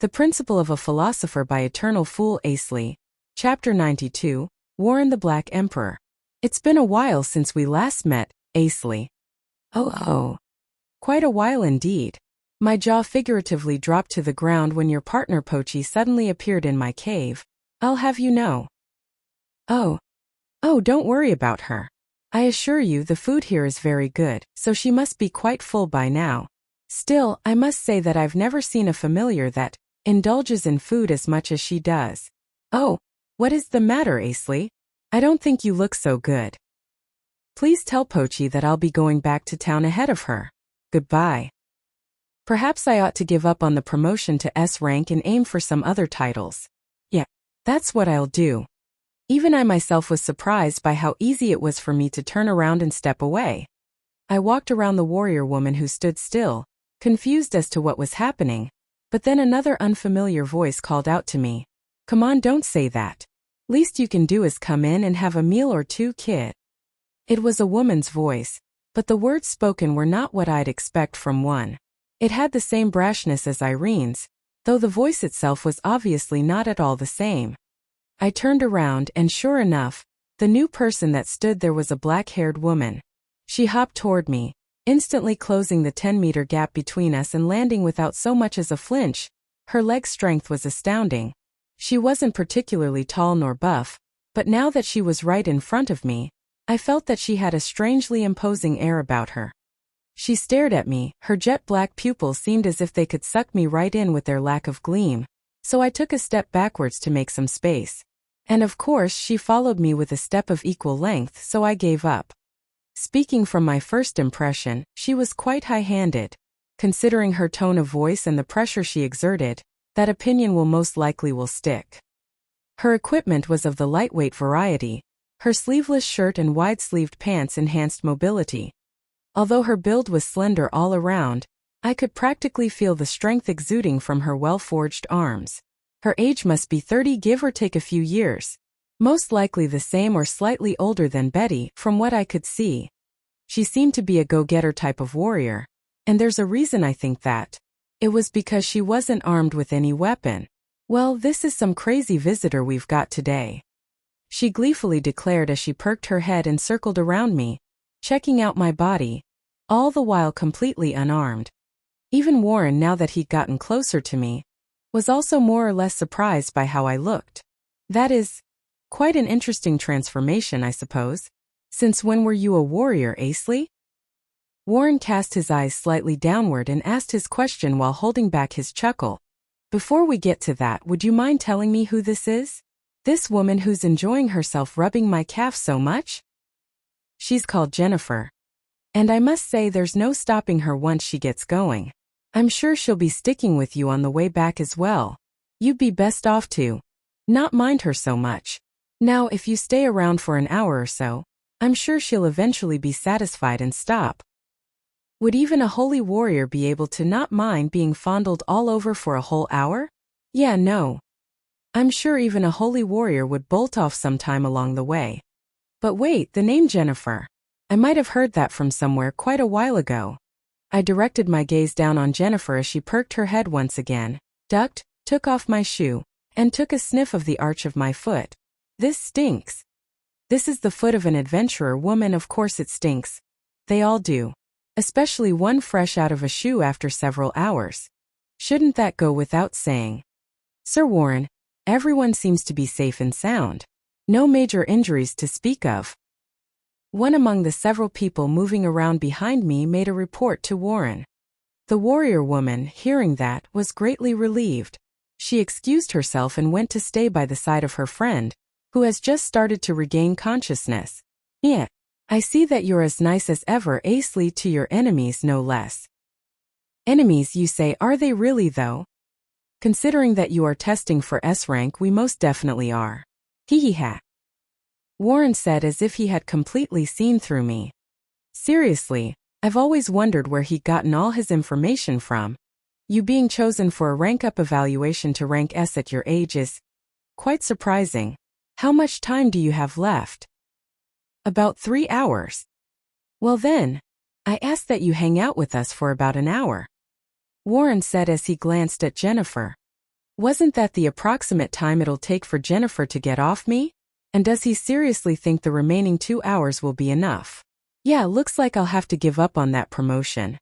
The Principle of a Philosopher by Eternal Fool Asley. Chapter 92, Warren the Black Emperor. It's been a while since we last met, Asley. Oh. Quite a while indeed. My jaw figuratively dropped to the ground when your partner Pochi suddenly appeared in my cave. I'll have you know. Oh, don't worry about her. I assure you the food here is very good, so she must be quite full by now. Still, I must say that I've never seen a familiar that indulges in food as much as she does. Oh, what is the matter, Asley? I don't think you look so good. Please tell Pochi that I'll be going back to town ahead of her. Goodbye. Perhaps I ought to give up on the promotion to S rank and aim for some other titles. Yeah, that's what I'll do. Even I myself was surprised by how easy it was for me to turn around and step away. I walked around the warrior woman who stood still, confused as to what was happening, but then another unfamiliar voice called out to me. Come on, don't say that. Least you can do is come in and have a meal or two, kid. It was a woman's voice, but the words spoken were not what I'd expect from one. It had the same brashness as Irene's, though the voice itself was obviously not at all the same. I turned around and sure enough, the new person that stood there was a black-haired woman. She hopped toward me, instantly closing the 10-meter gap between us and landing without so much as a flinch. Her leg strength was astounding. She wasn't particularly tall nor buff, but now that she was right in front of me, I felt that she had a strangely imposing air about her. She stared at me, her jet-black pupils seemed as if they could suck me right in with their lack of gleam, so I took a step backwards to make some space. And of course she followed me with a step of equal length, so I gave up. Speaking from my first impression, she was quite high-handed. Considering her tone of voice and the pressure she exerted, that opinion will most likely stick. Her equipment was of the lightweight variety. Her sleeveless shirt and wide-sleeved pants enhanced mobility. Although her build was slender all around, I could practically feel the strength exuding from her well-forged arms. Her age must be 30, give or take a few years. Most likely the same or slightly older than Betty, from what I could see. She seemed to be a go-getter type of warrior, and there's a reason I think that. It was because she wasn't armed with any weapon. Well, this is some crazy visitor we've got today. She gleefully declared as she perked her head and circled around me, checking out my body, all the while completely unarmed. Even Warren, now that he'd gotten closer to me, was also more or less surprised by how I looked. That is quite an interesting transformation, I suppose. Since when were you a warrior, Asley? Warren cast his eyes slightly downward and asked his question while holding back his chuckle. Before we get to that, would you mind telling me who this is? This woman who's enjoying herself rubbing my calf so much? She's called Jennifer. And I must say there's no stopping her once she gets going. I'm sure she'll be sticking with you on the way back as well. You'd be best off to not mind her so much. Now, if you stay around for an hour or so, I'm sure she'll eventually be satisfied and stop. Would even a holy warrior be able to not mind being fondled all over for a whole hour? Yeah, no. I'm sure even a holy warrior would bolt off sometime along the way. But wait, the name Jennifer. I might have heard that from somewhere quite a while ago. I directed my gaze down on Jennifer as she perked her head once again, ducked, took off my shoe, and took a sniff of the arch of my foot. This stinks. This is the foot of an adventurer woman, of course it stinks. They all do. Especially one fresh out of a shoe after several hours. Shouldn't that go without saying? Sir Warren, everyone seems to be safe and sound. No major injuries to speak of. One among the several people moving around behind me made a report to Warren. The warrior woman, hearing that, was greatly relieved. She excused herself and went to stay by the side of her friend, who has just started to regain consciousness. Yeah, I see that you're as nice as ever, Asley, to your enemies no less. Enemies, you say, are they really though? Considering that you are testing for S rank, we most definitely are. Hee-hee-ha. Warren said as if he had completely seen through me. Seriously, I've always wondered where he'd gotten all his information from. You being chosen for a rank-up evaluation to rank S at your age is quite surprising. How much time do you have left? About 3 hours. Well then, I ask that you hang out with us for about an hour. Warren said as he glanced at Jennifer. Wasn't that the approximate time it'll take for Jennifer to get off me? And does he seriously think the remaining 2 hours will be enough? Yeah, looks like I'll have to give up on that promotion.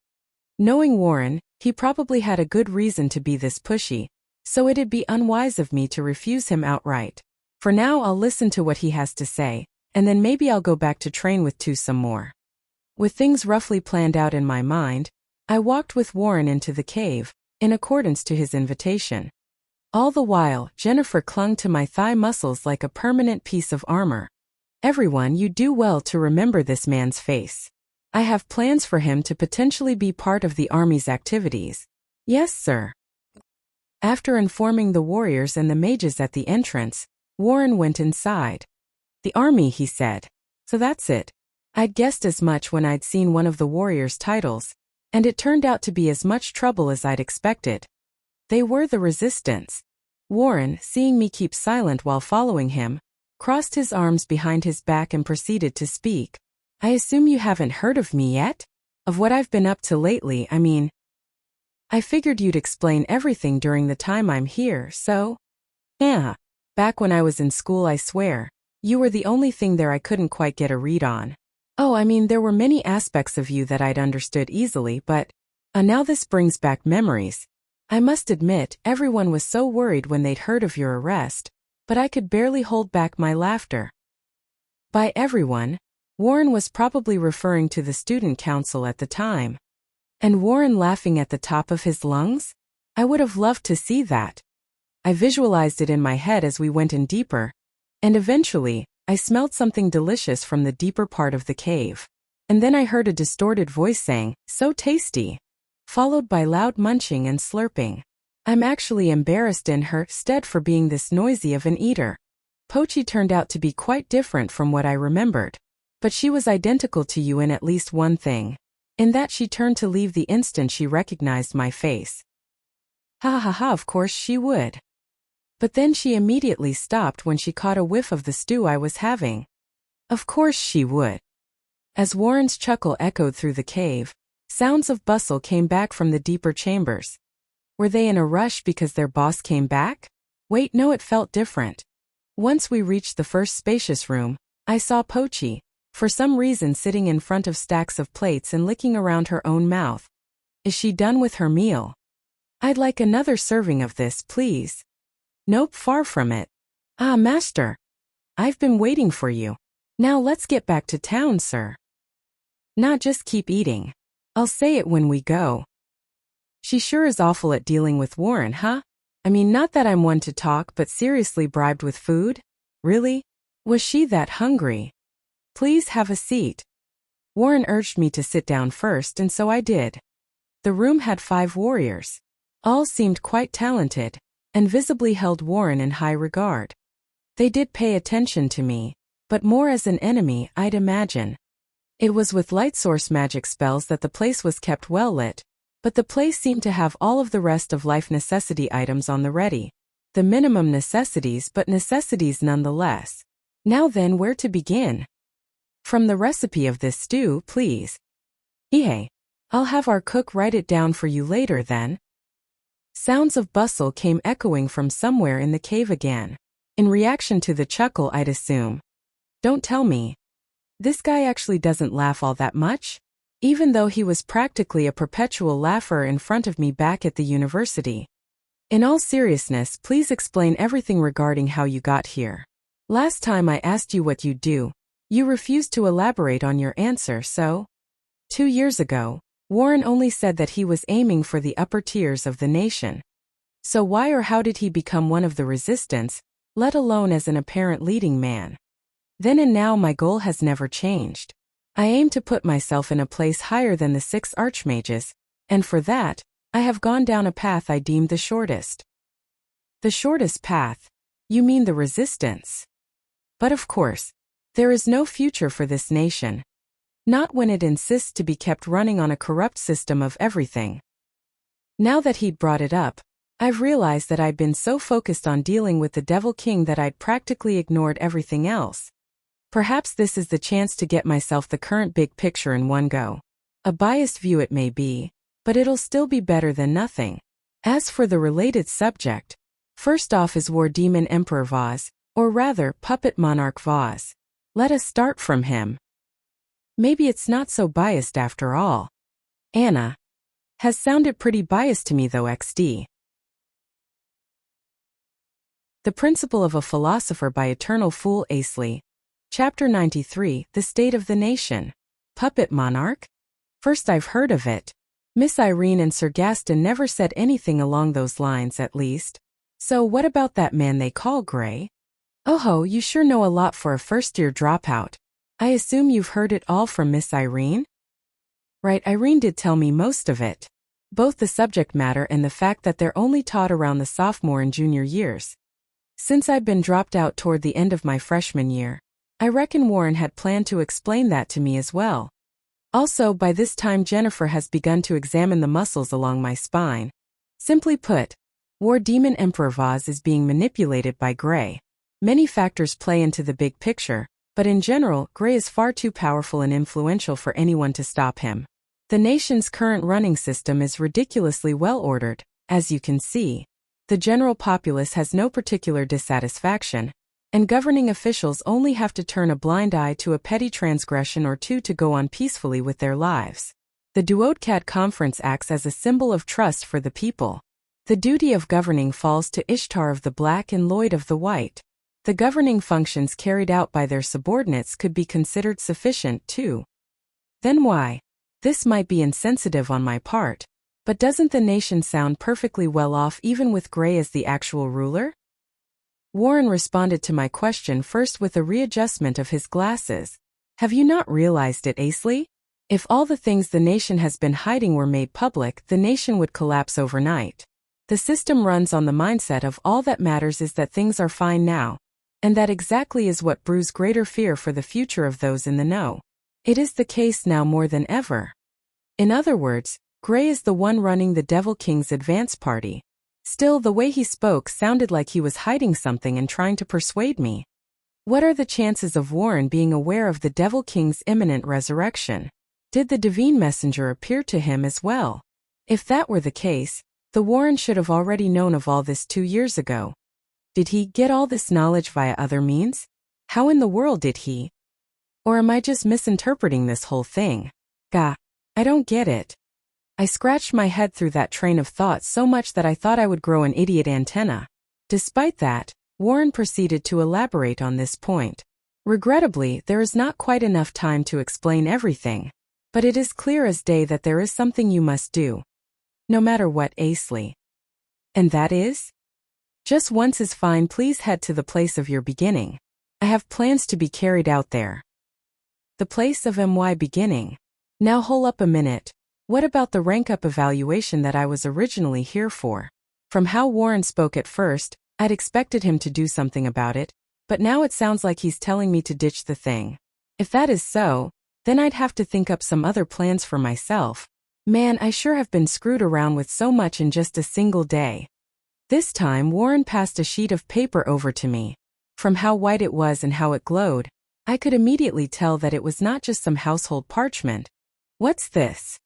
Knowing Warren, he probably had a good reason to be this pushy, so it'd be unwise of me to refuse him outright. For now I'll listen to what he has to say, and then maybe I'll go back to train with Tu some more. With things roughly planned out in my mind, I walked with Warren into the cave, in accordance to his invitation. All the while, Jennifer clung to my thigh muscles like a permanent piece of armor. Everyone, you do well to remember this man's face. I have plans for him to potentially be part of the army's activities. Yes, sir. After informing the warriors and the mages at the entrance, Warren went inside. The army, he said. So that's it. I'd guessed as much when I'd seen one of the warriors' titles, and it turned out to be as much trouble as I'd expected. They were the resistance. Warren, seeing me keep silent while following him, crossed his arms behind his back and proceeded to speak. I assume you haven't heard of me yet? Of what I've been up to lately, I mean. I figured you'd explain everything during the time I'm here, so. Yeah. Back when I was in school, I swear, you were the only thing there I couldn't quite get a read on. Oh, I mean, there were many aspects of you that I'd understood easily, but now this brings back memories. I must admit, everyone was so worried when they'd heard of your arrest, but I could barely hold back my laughter. By everyone, Warren was probably referring to the student council at the time. And Warren laughing at the top of his lungs? I would have loved to see that. I visualized it in my head as we went in deeper, and eventually, I smelled something delicious from the deeper part of the cave. And then I heard a distorted voice saying, "So tasty," followed by loud munching and slurping. I'm actually embarrassed in her stead for being this noisy of an eater. Pochi turned out to be quite different from what I remembered. But she was identical to you in at least one thing. In that she turned to leave the instant she recognized my face. Ha ha ha, of course she would. But then she immediately stopped when she caught a whiff of the stew I was having. Of course she would. As Warren's chuckle echoed through the cave, sounds of bustle came back from the deeper chambers. Were they in a rush because their boss came back? Wait, no, it felt different. Once we reached the first spacious room, I saw Pochi, for some reason sitting in front of stacks of plates and licking around her own mouth. Is she done with her meal? I'd like another serving of this, please. Nope, far from it. Ah, master. I've been waiting for you. Now let's get back to town, sir. Not just keep eating. I'll say it when we go. She sure is awful at dealing with Warren, huh? I mean, not that I'm one to talk, but seriously bribed with food? Really? Was she that hungry? Please have a seat. Warren urged me to sit down first, and so I did. The room had 5 warriors. All seemed quite talented, and visibly held Warren in high regard. They did pay attention to me, but more as an enemy, I'd imagine. It was with light source magic spells that the place was kept well lit, but the place seemed to have all of the rest of life necessity items on the ready. The minimum necessities, but necessities nonetheless. Now then, where to begin? From the recipe of this stew, please. Hey, I'll have our cook write it down for you later then. Sounds of bustle came echoing from somewhere in the cave again. In reaction to the chuckle, I'd assume. Don't tell me. This guy actually doesn't laugh all that much? Even though he was practically a perpetual laugher in front of me back at the university. In all seriousness, please explain everything regarding how you got here. Last time I asked you what you'd do, you refused to elaborate on your answer, so? 2 years ago, Warren only said that he was aiming for the upper tiers of the nation. So why or how did he become one of the resistance, let alone as an apparent leading man? Then and now my goal has never changed. I aim to put myself in a place higher than the 6 archmages, and for that, I have gone down a path I deemed the shortest. The shortest path? You mean the resistance? But of course, there is no future for this nation. Not when it insists to be kept running on a corrupt system of everything. Now that he'd brought it up, I've realized that I'd been so focused on dealing with the Devil King that I'd practically ignored everything else. Perhaps this is the chance to get myself the current big picture in one go. A biased view it may be, but it'll still be better than nothing. As for the related subject, First off is War Demon Emperor Vaz, or rather, Puppet Monarch Vaz. Let us start from him. Maybe it's not so biased after all. Anna. Has sounded pretty biased to me though XD. The Principle of a Philosopher by Eternal Fool Asley. Chapter 93, The State of the Nation. Puppet Monarch? First I've heard of it. Miss Irene and Sir Gaston never said anything along those lines at least. So what about that man they call Grey? Oh, you sure know a lot for a first-year dropout. I assume you've heard it all from Miss Irene? Right, Irene did tell me most of it. Both the subject matter and the fact that they're only taught around the sophomore and junior years. Since I've been dropped out toward the end of my freshman year, I reckon Warren had planned to explain that to me as well. Also, by this time Jennifer has begun to examine the muscles along my spine. Simply put, War Demon Emperor Vaz is being manipulated by Grey. Many factors play into the big picture, but in general, Grey is far too powerful and influential for anyone to stop him. The nation's current running system is ridiculously well ordered, as you can see. The general populace has no particular dissatisfaction, and governing officials only have to turn a blind eye to a petty transgression or two to go on peacefully with their lives. The Duodcat Conference acts as a symbol of trust for the people. The duty of governing falls to Ishtar of the Black and Lloyd of the White. The governing functions carried out by their subordinates could be considered sufficient, too. Then why? This might be insensitive on my part, but doesn't the nation sound perfectly well off even with Grey as the actual ruler? Warren responded to my question first with a readjustment of his glasses. Have you not realized it, Asley? If all the things the nation has been hiding were made public, the nation would collapse overnight. The system runs on the mindset of all that matters is that things are fine now, and that exactly is what brews greater fear for the future of those in the know. It is the case now more than ever. In other words, Grey is the one running the Devil King's advance party. Still, the way he spoke sounded like he was hiding something and trying to persuade me. What are the chances of Warren being aware of the Devil King's imminent resurrection? Did the divine messenger appear to him as well? If that were the case, the Warren should have already known of all this 2 years ago. Did he get all this knowledge via other means? How in the world did he? Or am I just misinterpreting this whole thing? Gah, I don't get it. I scratched my head through that train of thought so much that I thought I would grow an idiot antenna. Despite that, Warren proceeded to elaborate on this point. Regrettably, there is not quite enough time to explain everything, but it is clear as day that there is something you must do. No matter what, Asley. And that is? Just once is fine. Please head to the place of your beginning. I have plans to be carried out there. The place of my beginning. Now hold up a minute. What about the rank-up evaluation that I was originally here for? From how Warren spoke at first, I'd expected him to do something about it, but now it sounds like he's telling me to ditch the thing. If that is so, then I'd have to think up some other plans for myself. Man, I sure have been screwed around with so much in just a single day. This time Warren passed a sheet of paper over to me. From how white it was and how it glowed, I could immediately tell that it was not just some household parchment. What's this?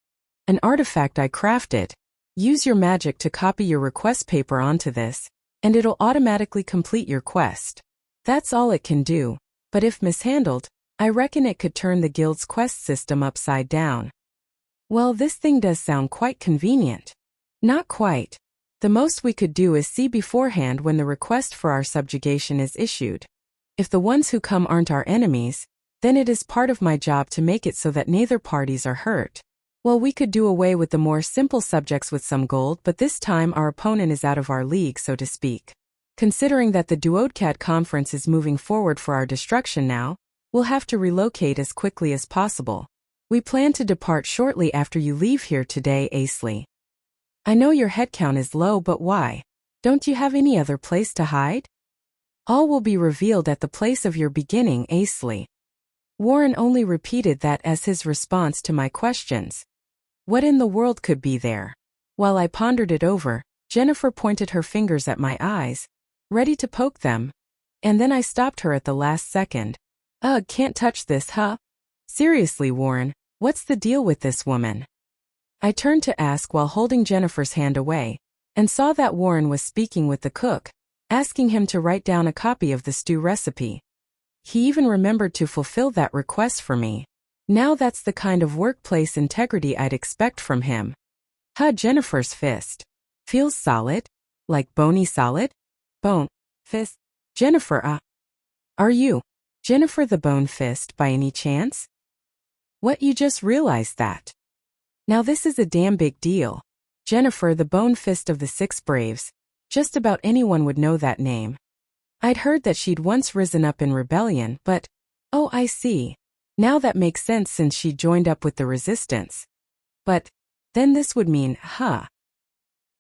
An artifact I crafted. Use your magic to copy your request paper onto this, and it'll automatically complete your quest. That's all it can do, but if mishandled, I reckon it could turn the guild's quest system upside down. Well, this thing does sound quite convenient. Not quite. The most we could do is see beforehand when the request for our subjugation is issued. If the ones who come aren't our enemies, then it is part of my job to make it so that neither parties are hurt. Well, we could do away with the more simple subjects with some gold, but this time our opponent is out of our league, so to speak. Considering that the Duodcat Conference is moving forward for our destruction now, we'll have to relocate as quickly as possible. We plan to depart shortly after you leave here today, Asley. I know your headcount is low, but why? Don't you have any other place to hide? All will be revealed at the place of your beginning, Asley. Warren only repeated that as his response to my questions. What in the world could be there? While I pondered it over, Jennifer pointed her fingers at my eyes, ready to poke them, and then I stopped her at the last second. Ugh, can't touch this, huh? Seriously, Warren, what's the deal with this woman? I turned to ask while holding Jennifer's hand away, and saw that Warren was speaking with the cook, asking him to write down a copy of the stew recipe. He even remembered to fulfill that request for me. Now that's the kind of workplace integrity I'd expect from him. Jennifer's fist. Feels solid? Like bony solid? Bone. Fist. Jennifer, Are you Jennifer the Bone Fist by any chance? What, you just realized that? Now this is a damn big deal. Jennifer the Bone Fist of the Six Braves. Just about anyone would know that name. I'd heard that she'd once risen up in rebellion, but, oh, I see. Now that makes sense since she joined up with the resistance. But then this would mean,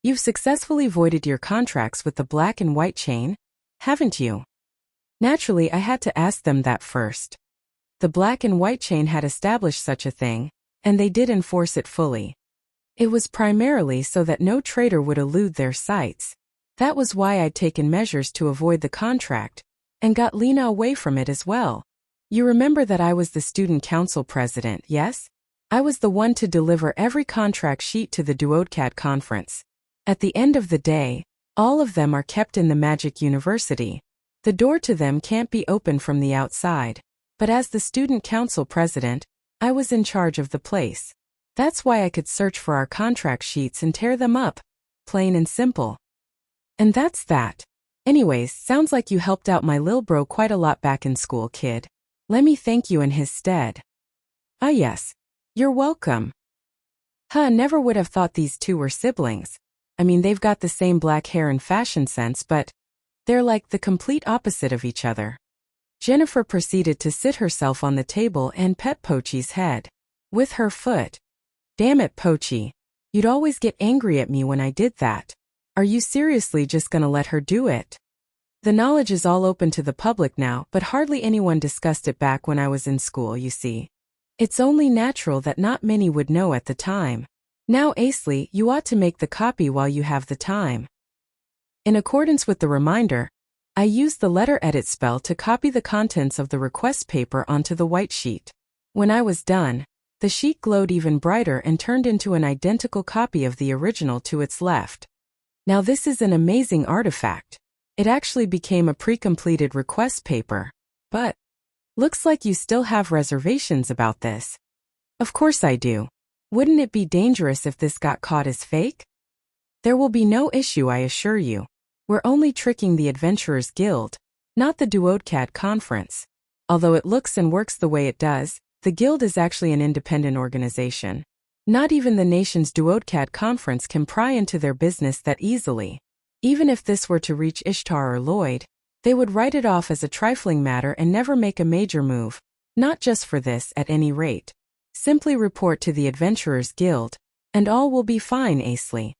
you've successfully voided your contracts with the black and white chain, haven't you? Naturally, I had to ask them that first. The black and white chain had established such a thing, and they did enforce it fully. It was primarily so that no traitor would elude their sights. That was why I'd taken measures to avoid the contract, and got Lena away from it as well. You remember that I was the student council president, yes? I was the one to deliver every contract sheet to the Duodcat conference. At the end of the day, all of them are kept in the Magic University. The door to them can't be opened from the outside. But as the student council president, I was in charge of the place. That's why I could search for our contract sheets and tear them up. Plain and simple. And that's that. Anyways, sounds like you helped out my lil bro quite a lot back in school, kid. Let me thank you in his stead. Yes. You're welcome. Never would have thought these two were siblings. I mean, they've got the same black hair and fashion sense, but they're like the complete opposite of each other. Jennifer proceeded to sit herself on the table and pet Pochi's head with her foot. Damn it, Pochi. You'd always get angry at me when I did that. Are you seriously just gonna let her do it? The knowledge is all open to the public now, but hardly anyone discussed it back when I was in school, you see. It's only natural that not many would know at the time. Now, Asley, you ought to make the copy while you have the time. In accordance with the reminder, I used the letter edit spell to copy the contents of the request paper onto the white sheet. When I was done, the sheet glowed even brighter and turned into an identical copy of the original to its left. Now this is an amazing artifact. It actually became a pre-completed request paper. But looks like you still have reservations about this. Of course I do. Wouldn't it be dangerous if this got caught as fake? There will be no issue, I assure you. We're only tricking the Adventurers Guild, not the Duodcat Conference. Although it looks and works the way it does, the Guild is actually an independent organization. Not even the nation's Duodcat Conference can pry into their business that easily. Even if this were to reach Ishtar or Lloyd, they would write it off as a trifling matter and never make a major move. Not just for this, at any rate. Simply report to the Adventurers Guild, and all will be fine, Asley.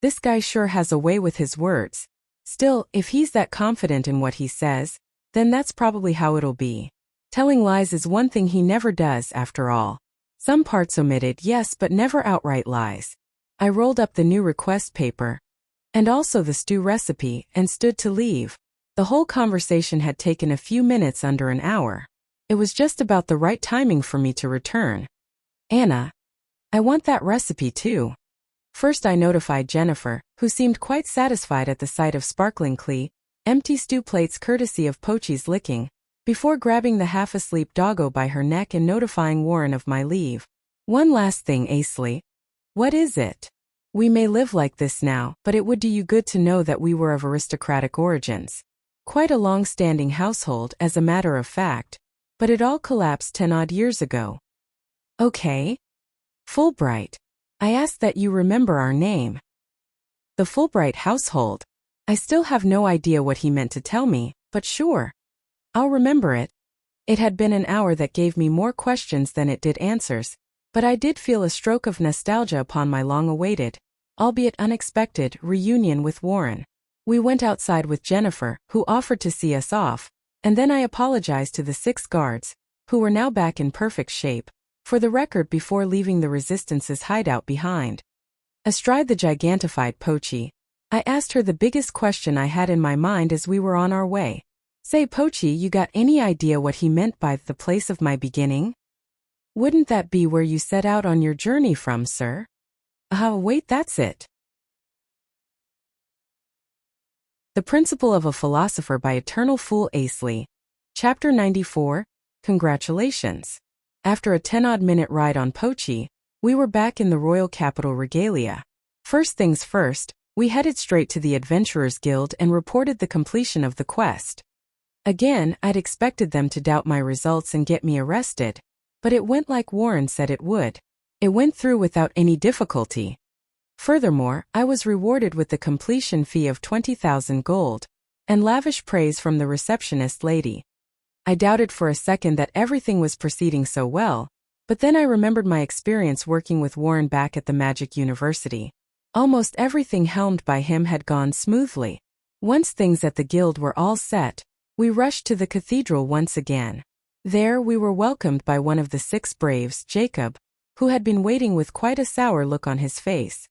This guy sure has a way with his words. Still, if he's that confident in what he says, then that's probably how it'll be. Telling lies is one thing he never does, after all. Some parts omitted, yes, but never outright lies. I rolled up the new request paper, and also the stew recipe, and stood to leave. The whole conversation had taken a few minutes under an hour. It was just about the right timing for me to return. Anna, I want that recipe too. First I notified Jennifer, who seemed quite satisfied at the sight of sparkling empty stew plates courtesy of Pochi's licking, before grabbing the half-asleep doggo by her neck and notifying Warren of my leave. One last thing, Asley. What is it? We may live like this now, but it would do you good to know that we were of aristocratic origins. Quite a long-standing household, as a matter of fact, but it all collapsed 10-odd years ago. Okay. Fulbright. I ask that you remember our name. The Fulbright household. I still have no idea what he meant to tell me, but sure. I'll remember it. It had been an hour that gave me more questions than it did answers, but I did feel a stroke of nostalgia upon my long-awaited, albeit unexpected, reunion with Warren. We went outside with Jennifer, who offered to see us off, and then I apologized to the 6 guards, who were now back in perfect shape, for the record before leaving the Resistance's hideout behind. Astride the gigantified Pochi, I asked her the biggest question I had in my mind as we were on our way. Say, Pochi, you got any idea what he meant by the place of my beginning? Wouldn't that be where you set out on your journey from, sir? Wait, that's it. The Principle of a Philosopher by Eternal Fool Asley. Chapter 94, Congratulations. After a 10-odd-minute ride on Pochi, we were back in the royal capital regalia. First things first, we headed straight to the Adventurers Guild and reported the completion of the quest. Again, I'd expected them to doubt my results and get me arrested, but it went like Warren said it would. It went through without any difficulty. Furthermore, I was rewarded with the completion fee of 20,000 gold, and lavish praise from the receptionist lady. I doubted for a second that everything was proceeding so well, but then I remembered my experience working with Warren back at the Magic University. Almost everything helmed by him had gone smoothly. Once things at the guild were all set, we rushed to the cathedral once again. There we were welcomed by one of the 6 braves, Jacob, who had been waiting with quite a sour look on his face.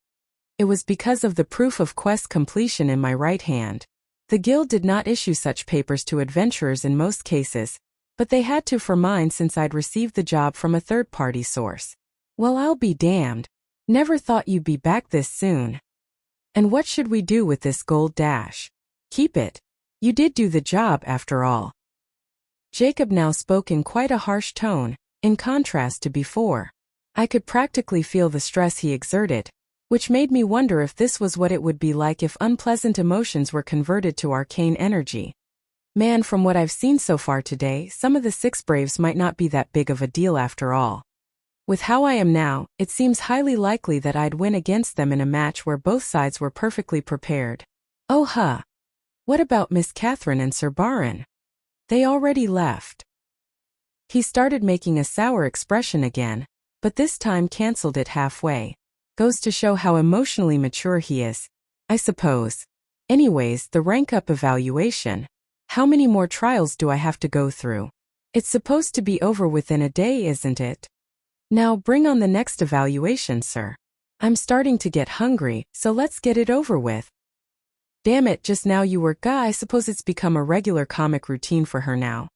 It was because of the proof of quest completion in my right hand. The guild did not issue such papers to adventurers in most cases, but they had to for mine since I'd received the job from a third-party source. Well, I'll be damned. Never thought you'd be back this soon. And what should we do with this gold dash? Keep it. You did do the job after all. Jacob now spoke in quite a harsh tone, in contrast to before. I could practically feel the stress he exerted, which made me wonder if this was what it would be like if unpleasant emotions were converted to arcane energy. Man, from what I've seen so far today, some of the 6 braves might not be that big of a deal after all. With how I am now, it seems highly likely that I'd win against them in a match where both sides were perfectly prepared. Oh huh. What about Miss Catherine and Sir Baron? They already left. He started making a sour expression again, but this time cancelled it halfway. Goes to show how emotionally mature he is, I suppose. Anyways, the rank-up evaluation. How many more trials do I have to go through? It's supposed to be over within a day, isn't it? Now bring on the next evaluation, sir. I'm starting to get hungry, so let's get it over with. Damn it, just now you were I suppose it's become a regular comic routine for her now.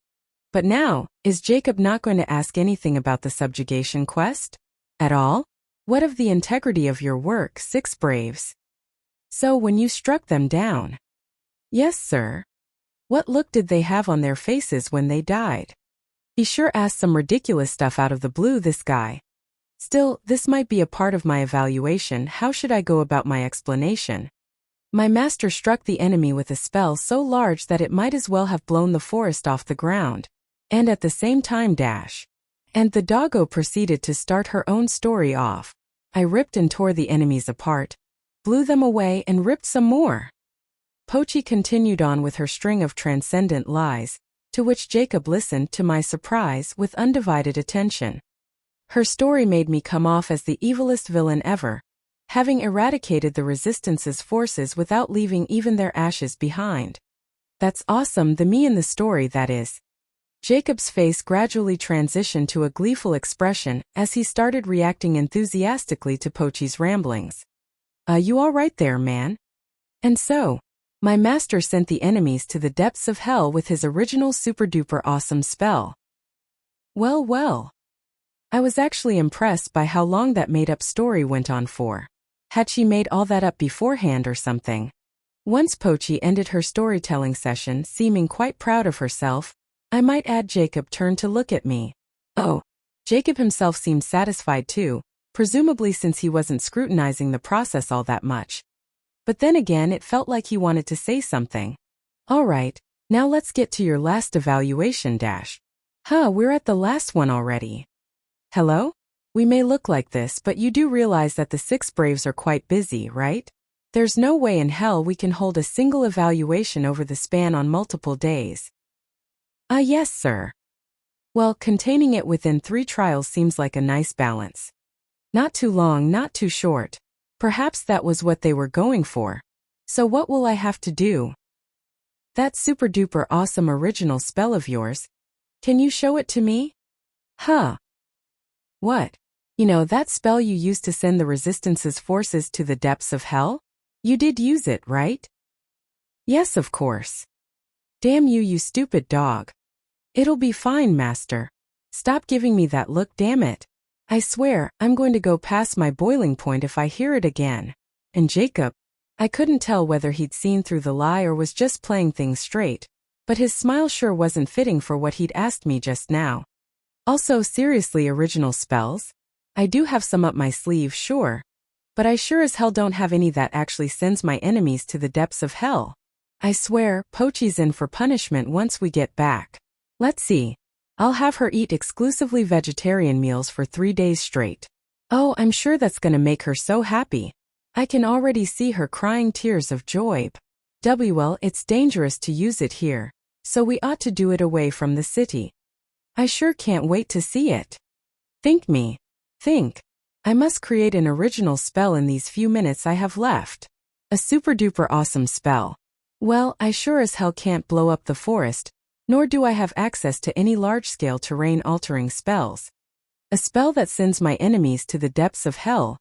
But now, is Jacob not going to ask anything about the subjugation quest? At all? What of the integrity of your work, 6 braves? So when you struck them down? Yes, sir. What look did they have on their faces when they died? He sure asked some ridiculous stuff out of the blue, this guy. Still, this might be a part of my evaluation. How should I go about my explanation? My master struck the enemy with a spell so large that it might as well have blown the forest off the ground. And at the same time And the doggo proceeded to start her own story off. I ripped and tore the enemies apart, blew them away and ripped some more. Pochi continued on with her string of transcendent lies, to which Jacob listened, to my surprise, with undivided attention. Her story made me come off as the evilest villain ever, having eradicated the Resistance's forces without leaving even their ashes behind. That's awesome, the me in the story, that is. Jacob's face gradually transitioned to a gleeful expression as he started reacting enthusiastically to Pochi's ramblings. You all right there, man? And so, my master sent the enemies to the depths of hell with his original super-duper awesome spell. Well, well. I was actually impressed by how long that made-up story went on for. Had she made all that up beforehand or something? Once Pochi ended her storytelling session, seeming quite proud of herself, I might add, Jacob turned to look at me. Oh, Jacob himself seemed satisfied too, presumably since he wasn't scrutinizing the process all that much. But then again, it felt like he wanted to say something. All right, now let's get to your last evaluation. We're at the last one already. Hello? We may look like this, but you do realize that the 6 braves are quite busy, right? There's no way in hell we can hold a single evaluation over the span on multiple days. Yes, sir. Well, containing it within 3 trials seems like a nice balance. Not too long, not too short. Perhaps that was what they were going for. So what will I have to do? That super-duper awesome original spell of yours. Can you show it to me? Huh. What? You know, that spell you used to send the Resistance's forces to the depths of hell? You did use it, right? Yes, of course. Damn you, you stupid dog. It'll be fine, master. Stop giving me that look, damn it. I swear, I'm going to go past my boiling point if I hear it again. And Jacob, I couldn't tell whether he'd seen through the lie or was just playing things straight, but his smile sure wasn't fitting for what he'd asked me just now. Also, seriously, original spells? I do have some up my sleeve, sure. But I sure as hell don't have any that actually sends my enemies to the depths of hell. I swear, Pochi's in for punishment once we get back. Let's see. I'll have her eat exclusively vegetarian meals for 3 days straight. Oh, I'm sure that's gonna make her so happy. I can already see her crying tears of joy. Well, it's dangerous to use it here, so we ought to do it away from the city. I sure can't wait to see it. Think. I must create an original spell in these few minutes I have left. A super duper awesome spell. Well, I sure as hell can't blow up the forest, nor do I have access to any large-scale terrain-altering spells. A spell that sends my enemies to the depths of hell.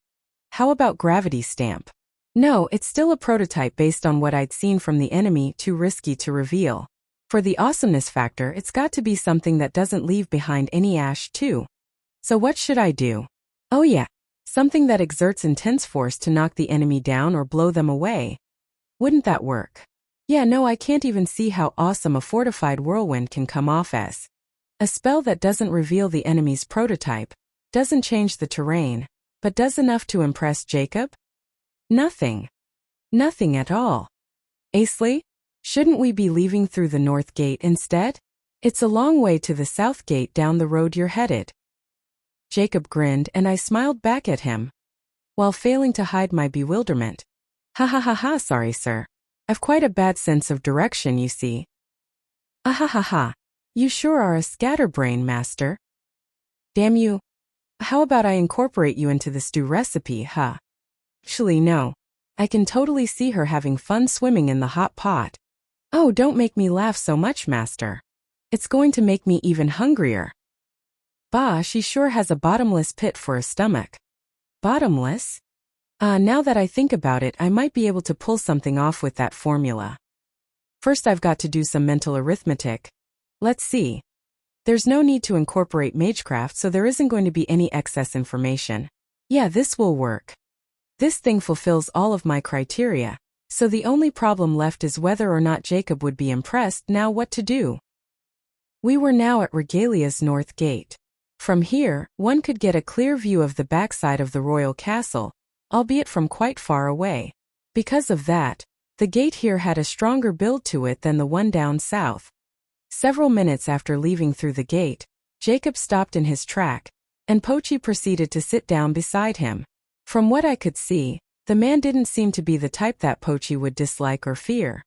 How about Gravity Stamp? No, it's still a prototype based on what I'd seen from the enemy, too risky to reveal. For the awesomeness factor, it's got to be something that doesn't leave behind any ash, too. So what should I do? Oh yeah, something that exerts intense force to knock the enemy down or blow them away. Wouldn't that work? Yeah, no, I can't even see how awesome a fortified whirlwind can come off as. A spell that doesn't reveal the enemy's prototype, doesn't change the terrain, but does enough to impress Jacob? Nothing. Nothing at all. Asley, shouldn't we be leaving through the north gate instead? It's a long way to the south gate down the road you're headed. Jacob grinned and I smiled back at him, while failing to hide my bewilderment. Ha ha ha ha, sorry sir. I've quite a bad sense of direction, you see. Ah ha ha ha. You sure are a scatterbrain, master. Damn you. How about I incorporate you into the stew recipe, huh? Actually, no. I can totally see her having fun swimming in the hot pot. Oh, don't make me laugh so much, master. It's going to make me even hungrier. Bah, she sure has a bottomless pit for a stomach. Bottomless? Now that I think about it, I might be able to pull something off with that formula. First, I've got to do some mental arithmetic. Let's see. There's no need to incorporate magecraft, so there isn't going to be any excess information. Yeah, this will work. This thing fulfills all of my criteria, so the only problem left is whether or not Jacob would be impressed. Now what to do? We were now at Regalia's north gate. From here, one could get a clear view of the backside of the royal castle, albeit from quite far away. Because of that, the gate here had a stronger build to it than the one down south. Several minutes after leaving through the gate, Jacob stopped in his track, and Pochi proceeded to sit down beside him. From what I could see, the man didn't seem to be the type that Pochi would dislike or fear.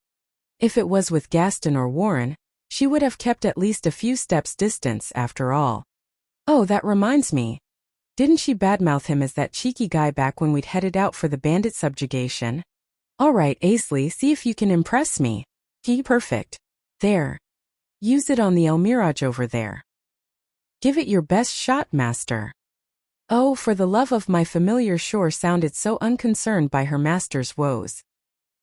If it was with Gaston or Warren, she would have kept at least a few steps distance after all. Oh, that reminds me. Didn't she badmouth him as that cheeky guy back when we'd headed out for the bandit subjugation? Alright, Asley, see if you can impress me. Perfect. There. Use it on the El Mirage over there. Give it your best shot, master. Oh, for the love of my familiar shore sounded so unconcerned by her master's woes.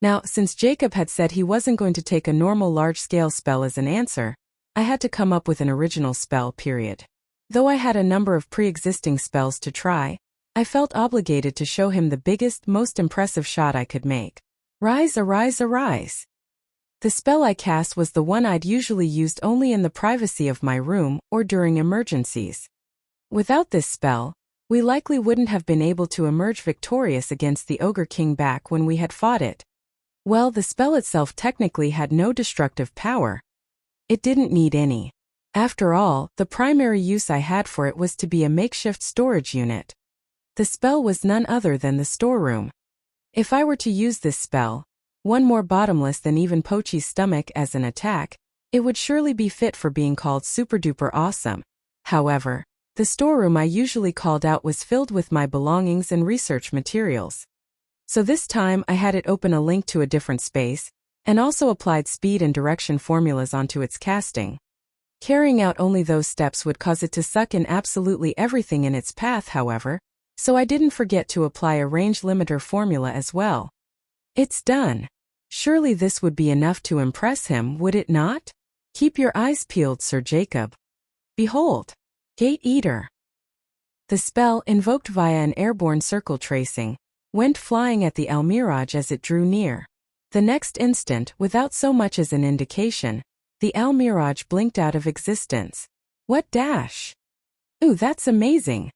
Now, since Jacob had said he wasn't going to take a normal large-scale spell as an answer, I had to come up with an original spell, period. Though I had a number of pre-existing spells to try, I felt obligated to show him the biggest, most impressive shot I could make. Rise, arise, arise. The spell I cast was the one I'd usually used only in the privacy of my room or during emergencies. Without this spell, we likely wouldn't have been able to emerge victorious against the Ogre King back when we had fought it. Well, the spell itself technically had no destructive power. It didn't need any. After all, the primary use I had for it was to be a makeshift storage unit. The spell was none other than the storeroom. If I were to use this spell, one more bottomless than even Pochi's stomach as an attack, it would surely be fit for being called super duper awesome. However, the storeroom I usually called out was filled with my belongings and research materials. So this time I had it open a link to a different space, and also applied speed and direction formulas onto its casting. Carrying out only those steps would cause it to suck in absolutely everything in its path, however, so I didn't forget to apply a range limiter formula as well. It's done. Surely this would be enough to impress him, would it not? Keep your eyes peeled, Sir Jacob. Behold. Gate Eater. The spell, invoked via an airborne circle tracing, went flying at the Almiraj as it drew near. The next instant, without so much as an indication, the Almiraj blinked out of existence. What dash? Ooh, that's amazing.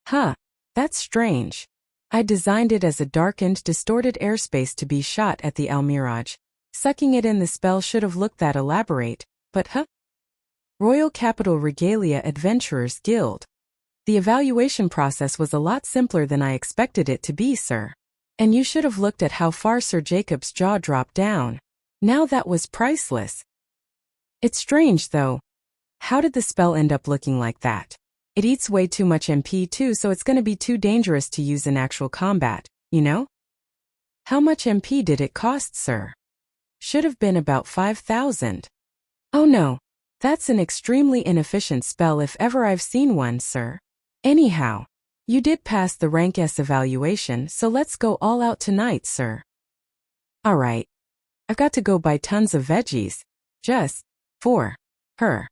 Huh, that's strange. I designed it as a darkened, distorted airspace to be shot at the Almiraj. Sucking it in, the spell should have looked that elaborate, but Royal Capital Regalia Adventurers Guild. The evaluation process was a lot simpler than I expected it to be, sir. And you should have looked at how far Sir Jacob's jaw dropped down. Now that was priceless. It's strange, though. How did the spell end up looking like that? It eats way too much MP too, so it's gonna be too dangerous to use in actual combat, you know? How much MP did it cost, sir? Should have been about 5,000. Oh no, that's an extremely inefficient spell if ever I've seen one, sir. Anyhow, you did pass the rank S evaluation, so let's go all out tonight, sir. Alright. I've got to go buy tons of veggies. Just for her.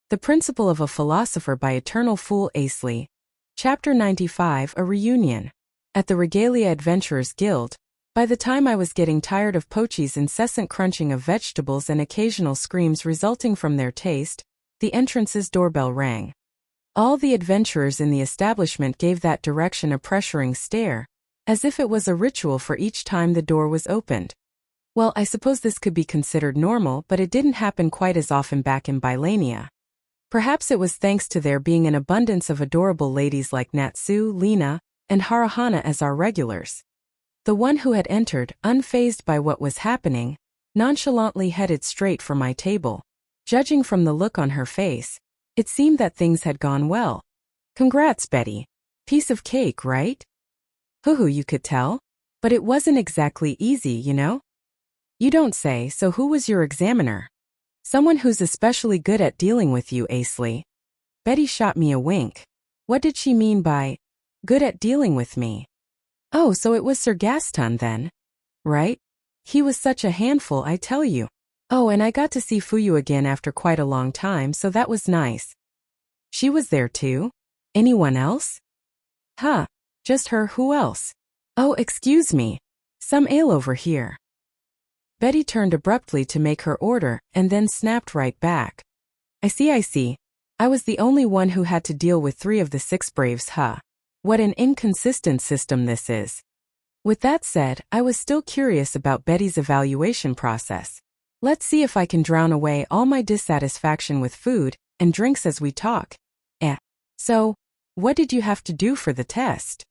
The Principle of a Philosopher by Eternal Fool Asley. Chapter 95, A Reunion. At the Regalia Adventurers Guild, by the time I was getting tired of Pochi's incessant crunching of vegetables and occasional screams resulting from their taste, the entrance's doorbell rang. All the adventurers in the establishment gave that direction a pressuring stare, as if it was a ritual for each time the door was opened. Well, I suppose this could be considered normal, but it didn't happen quite as often back in Bylania. Perhaps it was thanks to there being an abundance of adorable ladies like Natsu, Lena, and Haruhana as our regulars. The one who had entered, unfazed by what was happening, nonchalantly headed straight for my table. Judging from the look on her face, it seemed that things had gone well. Congrats, Betty. Piece of cake, right? Hoo-hoo, you could tell. But it wasn't exactly easy, you know? You don't say, so who was your examiner? Someone who's especially good at dealing with you, Asley. Betty shot me a wink. What did she mean by good at dealing with me? Oh, so it was Sir Gaston then. Right? He was such a handful, I tell you. Oh, and I got to see Fuyu again after quite a long time, so that was nice. She was there too? Anyone else? Huh, just her. Who else? Oh, excuse me. Some ale over here. Betty turned abruptly to make her order, and then snapped right back. I see. I was the only one who had to deal with 3 of the 6 braves, huh? What an inconsistent system this is. With that said, I was still curious about Betty's evaluation process. Let's see if I can drown away all my dissatisfaction with food and drinks as we talk. So, what did you have to do for the test?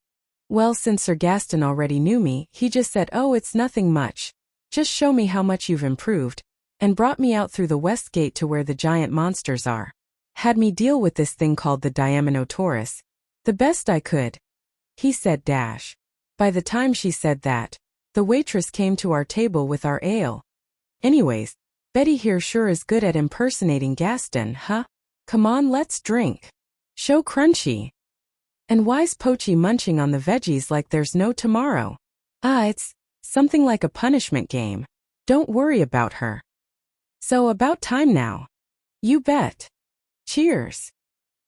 Well, since Sir Gaston already knew me, he just said, oh, it's nothing much. Just show me how much you've improved, and brought me out through the west gate to where the giant monsters are. Had me deal with this thing called the Diaminotaurus. The best I could. He said dash. By the time she said that, the waitress came to our table with our ale. Anyways, Betty here sure is good at impersonating Gaston, huh? Come on, let's drink. Show crunchy. And why's Pochi munching on the veggies like there's no tomorrow? It's something like a punishment game. Don't worry about her. So about time now. You bet. Cheers.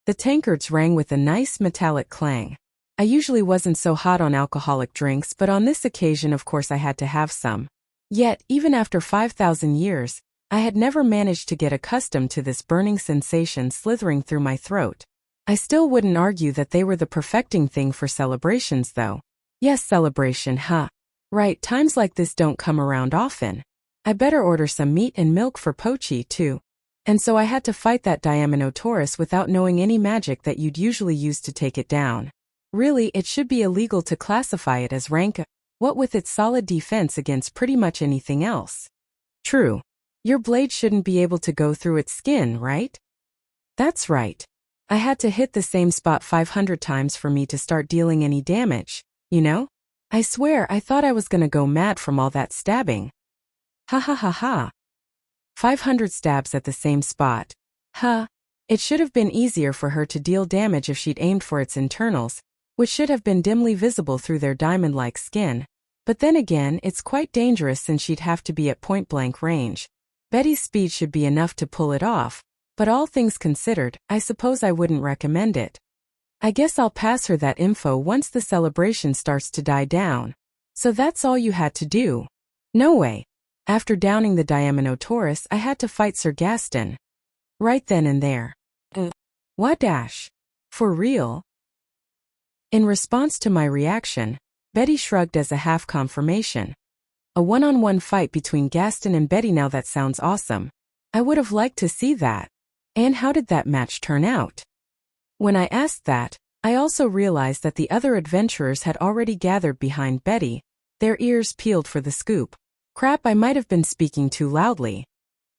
The tankards rang with a nice metallic clang. I usually wasn't so hot on alcoholic drinks, but on this occasion of course I had to have some. Yet, even after 5,000 years, I had never managed to get accustomed to this burning sensation slithering through my throat. I still wouldn't argue that they were the perfecting thing for celebrations though. Yes, celebration, huh? Right, times like this don't come around often. I better order some meat and milk for Pochi too. And so I had to fight that Diaminotaurus without knowing any magic that you'd usually use to take it down. Really, it should be illegal to classify it as rank A, what with its solid defense against pretty much anything else. True. Your blade shouldn't be able to go through its skin, right? That's right. I had to hit the same spot 500 times for me to start dealing any damage, you know? I swear I thought I was gonna go mad from all that stabbing. Ha ha ha ha. 500 stabs at the same spot. Huh. It should have been easier for her to deal damage if she'd aimed for its internals, which should have been dimly visible through their diamond-like skin. But then again, it's quite dangerous since she'd have to be at point-blank range. Betty's speed should be enough to pull it off, but all things considered, I suppose I wouldn't recommend it. I guess I'll pass her that info once the celebration starts to die down. So that's all you had to do? No way. After downing the Diaminotaurus, I had to fight Sir Gaston. Right then and there. What dash? For real? In response to my reaction, Betty shrugged as a half confirmation. A one-on-one fight between Gaston and Betty, now that sounds awesome. I would have liked to see that. And how did that match turn out? When I asked that, I also realized that the other adventurers had already gathered behind Betty, their ears peeled for the scoop. Crap, I might have been speaking too loudly.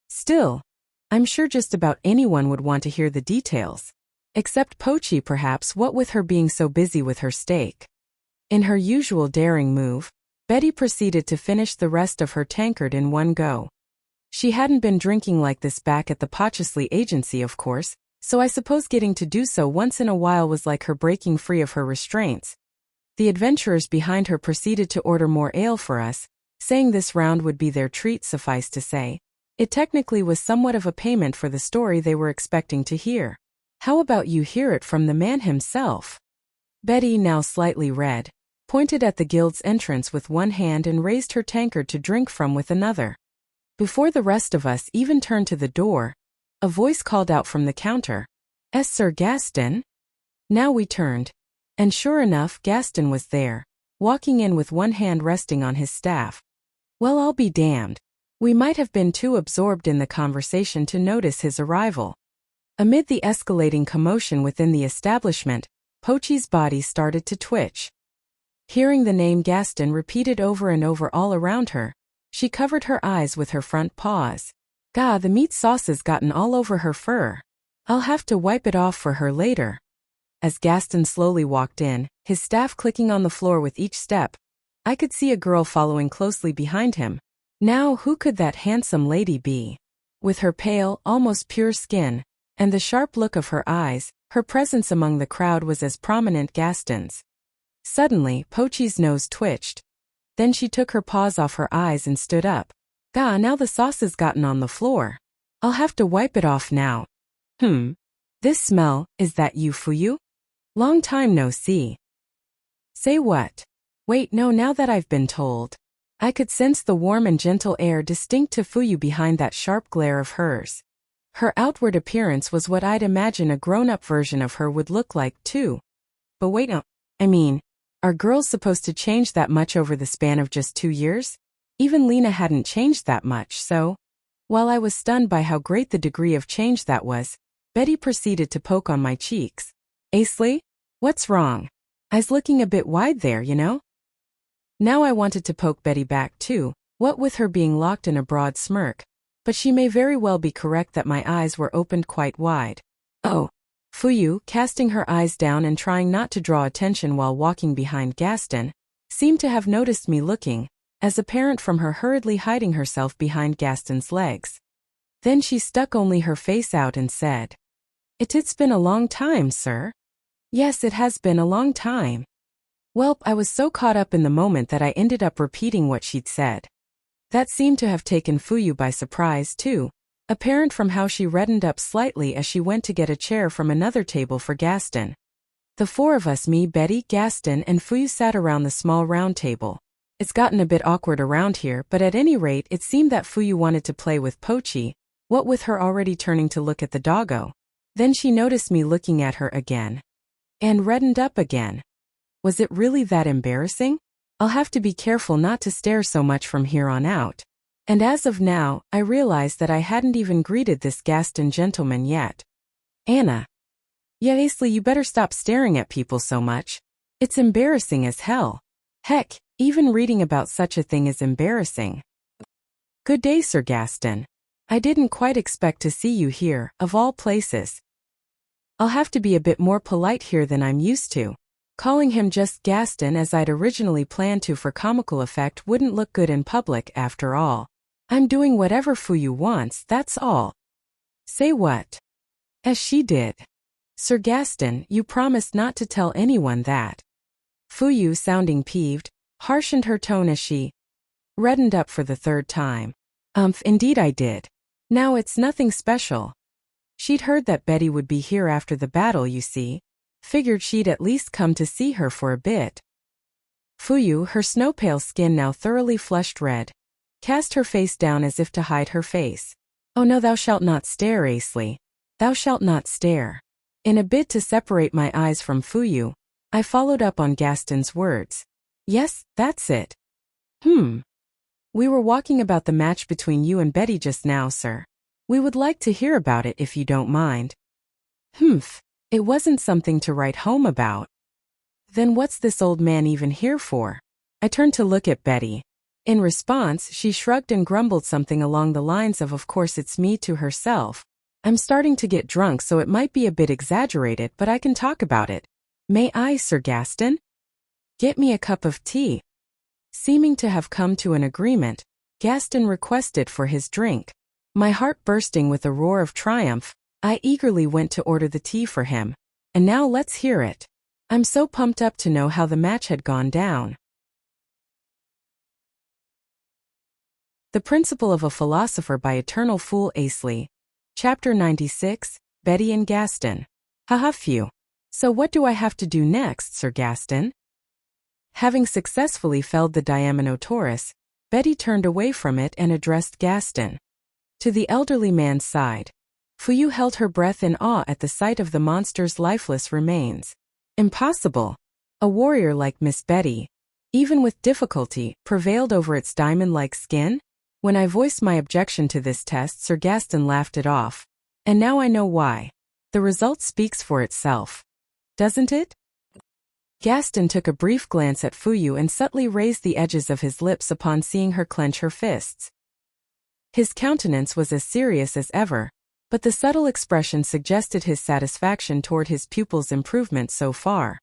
Still, I'm sure just about anyone would want to hear the details. Except Pochi, perhaps, what with her being so busy with her steak. In her usual daring move, Betty proceeded to finish the rest of her tankard in one go. She hadn't been drinking like this back at the Asley agency, of course, so I suppose getting to do so once in a while was like her breaking free of her restraints. The adventurers behind her proceeded to order more ale for us, saying this round would be their treat. Suffice to say, it technically was somewhat of a payment for the story they were expecting to hear. How about you hear it from the man himself? Betty, now slightly red, pointed at the guild's entrance with one hand and raised her tankard to drink from with another. Before the rest of us even turned to the door, a voice called out from the counter, "Es Sir Gaston?" Now we turned, and sure enough, Gaston was there, walking in with one hand resting on his staff. Well, I'll be damned. We might have been too absorbed in the conversation to notice his arrival. Amid the escalating commotion within the establishment, Pochi's body started to twitch. Hearing the name Gaston repeated over and over all around her, she covered her eyes with her front paws. Gah, the meat sauce has gotten all over her fur. I'll have to wipe it off for her later. As Gaston slowly walked in, his staff clicking on the floor with each step, I could see a girl following closely behind him. Now, who could that handsome lady be? With her pale, almost pure skin, and the sharp look of her eyes, her presence among the crowd was as prominent Gaston's. Suddenly, Pochi's nose twitched. Then she took her paws off her eyes and stood up. Gah, now the sauce has gotten on the floor. I'll have to wipe it off now. This smell, is that you, Fuyu? Long time no see. Say what? Wait, no, now that I've been told. I could sense the warm and gentle air distinct to Fuyu behind that sharp glare of hers. Her outward appearance was what I'd imagine a grown-up version of her would look like, too. But wait, no. I mean, are girls supposed to change that much over the span of just 2 years? Even Lena hadn't changed that much, so. While I was stunned by how great the degree of change that was, Betty proceeded to poke on my cheeks. Asley? What's wrong? I's looking a bit wide there, you know? Now I wanted to poke Betty back too, what with her being locked in a broad smirk, but she may very well be correct that my eyes were opened quite wide. Oh. Fuyu, casting her eyes down and trying not to draw attention while walking behind Gaston, seemed to have noticed me looking, as apparent from her hurriedly hiding herself behind Gaston's legs. Then she stuck only her face out and said, It's been a long time, sir. Yes, it has been a long time. Welp, I was so caught up in the moment that I ended up repeating what she'd said. That seemed to have taken Fuyu by surprise too, apparent from how she reddened up slightly as she went to get a chair from another table for Gaston. The four of us, me, Betty, Gaston, and Fuyu, sat around the small round table. It's gotten a bit awkward around here, but at any rate it seemed that Fuyu wanted to play with Pochi, what with her already turning to look at the doggo. Then she noticed me looking at her again. And reddened up again. Was it really that embarrassing? I'll have to be careful not to stare so much from here on out. And as of now, I realized that I hadn't even greeted this Gaston gentleman yet. Anna. Yeah, Asley, you better stop staring at people so much. It's embarrassing as hell. Heck, even reading about such a thing is embarrassing. Good day, Sir Gaston. I didn't quite expect to see you here, of all places. I'll have to be a bit more polite here than I'm used to. Calling him just Gaston as I'd originally planned to for comical effect wouldn't look good in public after all. I'm doing whatever Fuyu wants, that's all. Say what? As she did. Sir Gaston, you promised not to tell anyone that. Fuyu, sounding peeved, harshened her tone as she reddened up for the third time. Indeed I did. Now it's nothing special. She'd heard that Betty would be here after the battle, you see. Figured she'd at least come to see her for a bit. Fuyu, her snow-pale skin now thoroughly flushed red, cast her face down as if to hide her face. Oh no, thou shalt not stare, Asley. Thou shalt not stare. In a bid to separate my eyes from Fuyu, I followed up on Gaston's words. Yes, that's it. We were walking about the match between you and Betty just now, sir. We would like to hear about it if you don't mind. It wasn't something to write home about. Then what's this old man even here for? I turned to look at Betty. In response, she shrugged and grumbled something along the lines of course it's me to herself. I'm starting to get drunk, so it might be a bit exaggerated, but I can talk about it. May I, Sir Gaston? Get me a cup of tea. Seeming to have come to an agreement, Gaston requested for his drink. My heart bursting with a roar of triumph, I eagerly went to order the tea for him. And now let's hear it. I'm so pumped up to know how the match had gone down. The Principle of a Philosopher by Eternal Fool Asley. Chapter 96, Betty and Gaston. Haha, phew. So what do I have to do next, Sir Gaston? Having successfully felled the Diaminotaurus, Betty turned away from it and addressed Gaston. To the elderly man's side, Fuyu held her breath in awe at the sight of the monster's lifeless remains. Impossible. A warrior like Miss Betty, even with difficulty, prevailed over its diamond-like skin? When I voiced my objection to this test, Sir Gaston laughed it off. And now I know why. The result speaks for itself. Doesn't it? Gaston took a brief glance at Fuyu and subtly raised the edges of his lips upon seeing her clench her fists. His countenance was as serious as ever, but the subtle expression suggested his satisfaction toward his pupil's improvement so far.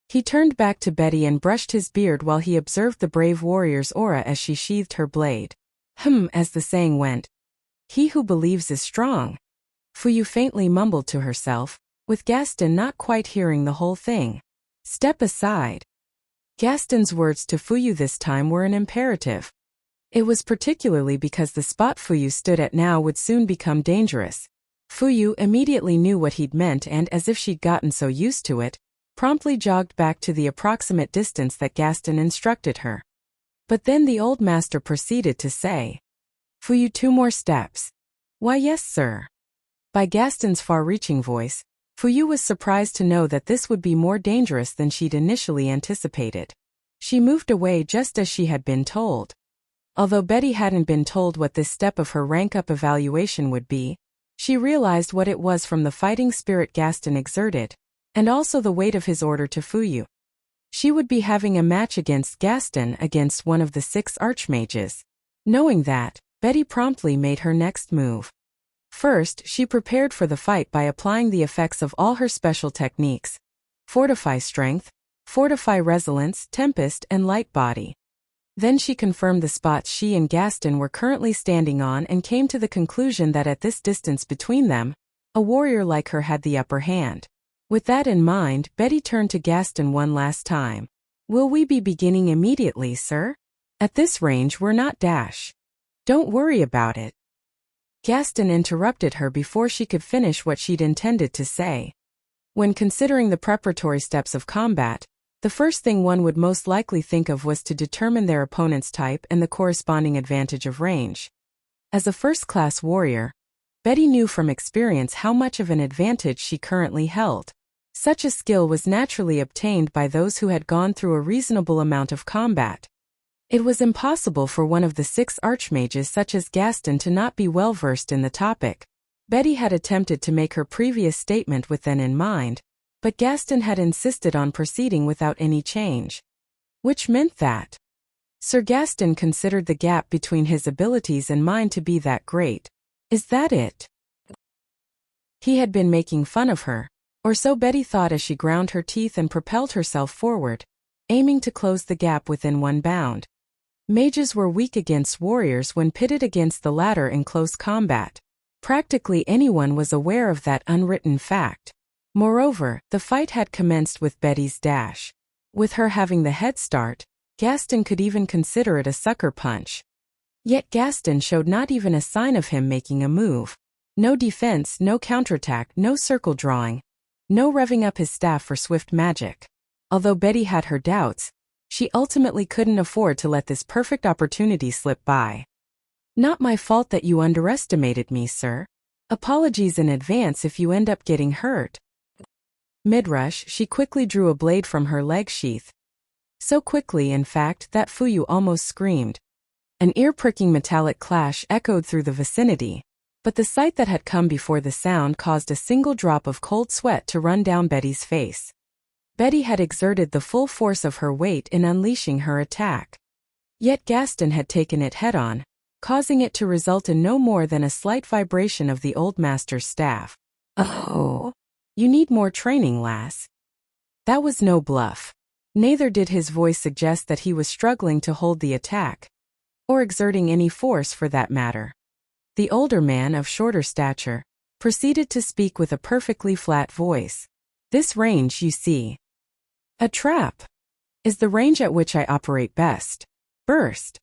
He turned back to Betty and brushed his beard while he observed the brave warrior's aura as she sheathed her blade. As the saying went, he who believes is strong. Fuyu faintly mumbled to herself, with Gaston not quite hearing the whole thing. Step aside. Gaston's words to Fuyu this time were an imperative. It was particularly because the spot Fuyu stood at now would soon become dangerous. Fuyu immediately knew what he'd meant and, as if she'd gotten so used to it, promptly jogged back to the approximate distance that Gaston instructed her. But then the old master proceeded to say, Fuyu, 2 more steps. Why, yes, sir. By Gaston's far-reaching voice, Fuyu was surprised to know that this would be more dangerous than she'd initially anticipated. She moved away just as she had been told. Although Betty hadn't been told what this step of her rank-up evaluation would be, she realized what it was from the fighting spirit Gaston exerted, and also the weight of his order to Fuyu. She would be having a match against Gaston against one of the 6 archmages. Knowing that, Betty promptly made her next move. First, she prepared for the fight by applying the effects of all her special techniques: Fortify Strength, Fortify Resilience, Tempest, and Light Body. Then she confirmed the spots she and Gaston were currently standing on and came to the conclusion that at this distance between them, a warrior like her had the upper hand. With that in mind, Betty turned to Gaston one last time. Will we be beginning immediately, sir? At this range we're not dash. Don't worry about it. Gaston interrupted her before she could finish what she'd intended to say. When considering the preparatory steps of combat, the first thing one would most likely think of was to determine their opponent's type and the corresponding advantage of range. As a first-class warrior, Betty knew from experience how much of an advantage she currently held. Such a skill was naturally obtained by those who had gone through a reasonable amount of combat. It was impossible for one of the 6 archmages such as Gaston to not be well versed in the topic. Betty had attempted to make her previous statement with that in mind, but Gaston had insisted on proceeding without any change. Which meant that Sir Gaston considered the gap between his abilities and mine to be that great. Is that it? He had been making fun of her, or so Betty thought as she ground her teeth and propelled herself forward, aiming to close the gap within one bound. Mages were weak against warriors when pitted against the latter in close combat. Practically anyone was aware of that unwritten fact. Moreover, the fight had commenced with Betty's dash. With her having the head start, Gaston could even consider it a sucker punch. Yet Gaston showed not even a sign of him making a move. No defense, no counterattack, no circle drawing. No revving up his staff for swift magic. Although Betty had her doubts, she ultimately couldn't afford to let this perfect opportunity slip by. Not my fault that you underestimated me, sir. Apologies in advance if you end up getting hurt. Mid-rush, she quickly drew a blade from her leg sheath. So quickly, in fact, that Fuyu almost screamed. An ear-pricking metallic clash echoed through the vicinity, but the sight that had come before the sound caused a single drop of cold sweat to run down Betty's face. Betty had exerted the full force of her weight in unleashing her attack. Yet Gaston had taken it head-on, causing it to result in no more than a slight vibration of the old master's staff. Oh, you need more training, lass. That was no bluff. Neither did his voice suggest that he was struggling to hold the attack, or exerting any force for that matter. The older man of shorter stature proceeded to speak with a perfectly flat voice. This range, you see, a trap, is the range at which I operate best. Burst.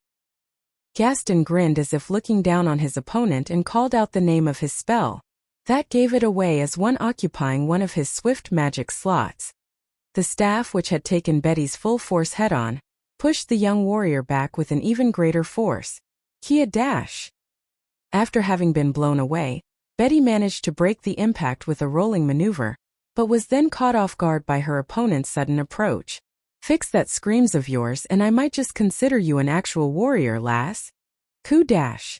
Gaston grinned as if looking down on his opponent and called out the name of his spell. That gave it away as one occupying one of his swift magic slots. The staff, which had taken Betty's full force head-on, pushed the young warrior back with an even greater force. Kia dash. After having been blown away, Betty managed to break the impact with a rolling maneuver, but was then caught off guard by her opponent's sudden approach. Fix that screams of yours and I might just consider you an actual warrior, lass. Coup dash.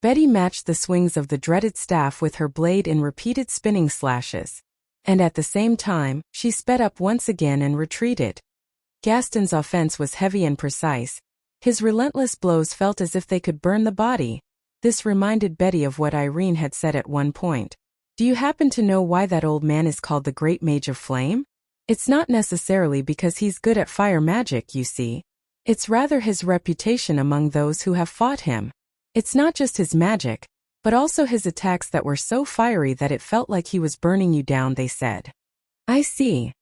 Betty matched the swings of the dreaded staff with her blade in repeated spinning slashes. And at the same time, she sped up once again and retreated. Gaston's offense was heavy and precise. His relentless blows felt as if they could burn the body. This reminded Betty of what Irene had said at one point. Do you happen to know why that old man is called the Great Mage of Flame? It's not necessarily because he's good at fire magic, you see. It's rather his reputation among those who have fought him. It's not just his magic, but also his attacks that were so fiery that it felt like he was burning you down, they said. I see.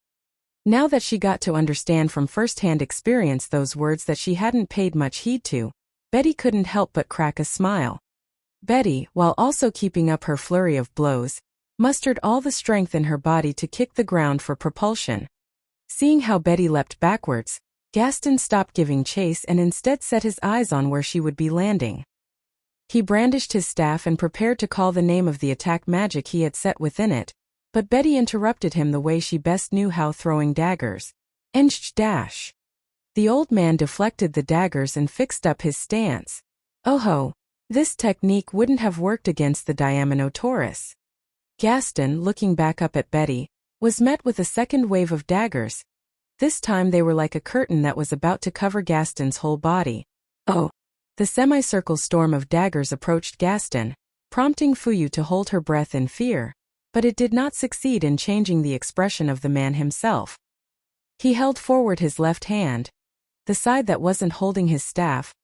Now that she got to understand from first-hand experience those words that she hadn't paid much heed to, Betty couldn't help but crack a smile. Betty, while also keeping up her flurry of blows, mustered all the strength in her body to kick the ground for propulsion. Seeing how Betty leapt backwards, Gaston stopped giving chase and instead set his eyes on where she would be landing. He brandished his staff and prepared to call the name of the attack magic he had set within it, but Betty interrupted him the way she best knew how, throwing daggers. Engh dash. The old man deflected the daggers and fixed up his stance. Oh ho, this technique wouldn't have worked against the Diaminotaurus. Gaston, looking back up at Betty, was met with a second wave of daggers. This time they were like a curtain that was about to cover Gaston's whole body. Oh! The semicircle storm of daggers approached Gaston, prompting Fuyu to hold her breath in fear, but it did not succeed in changing the expression of the man himself. He held forward his left hand, the side that wasn't holding his staff,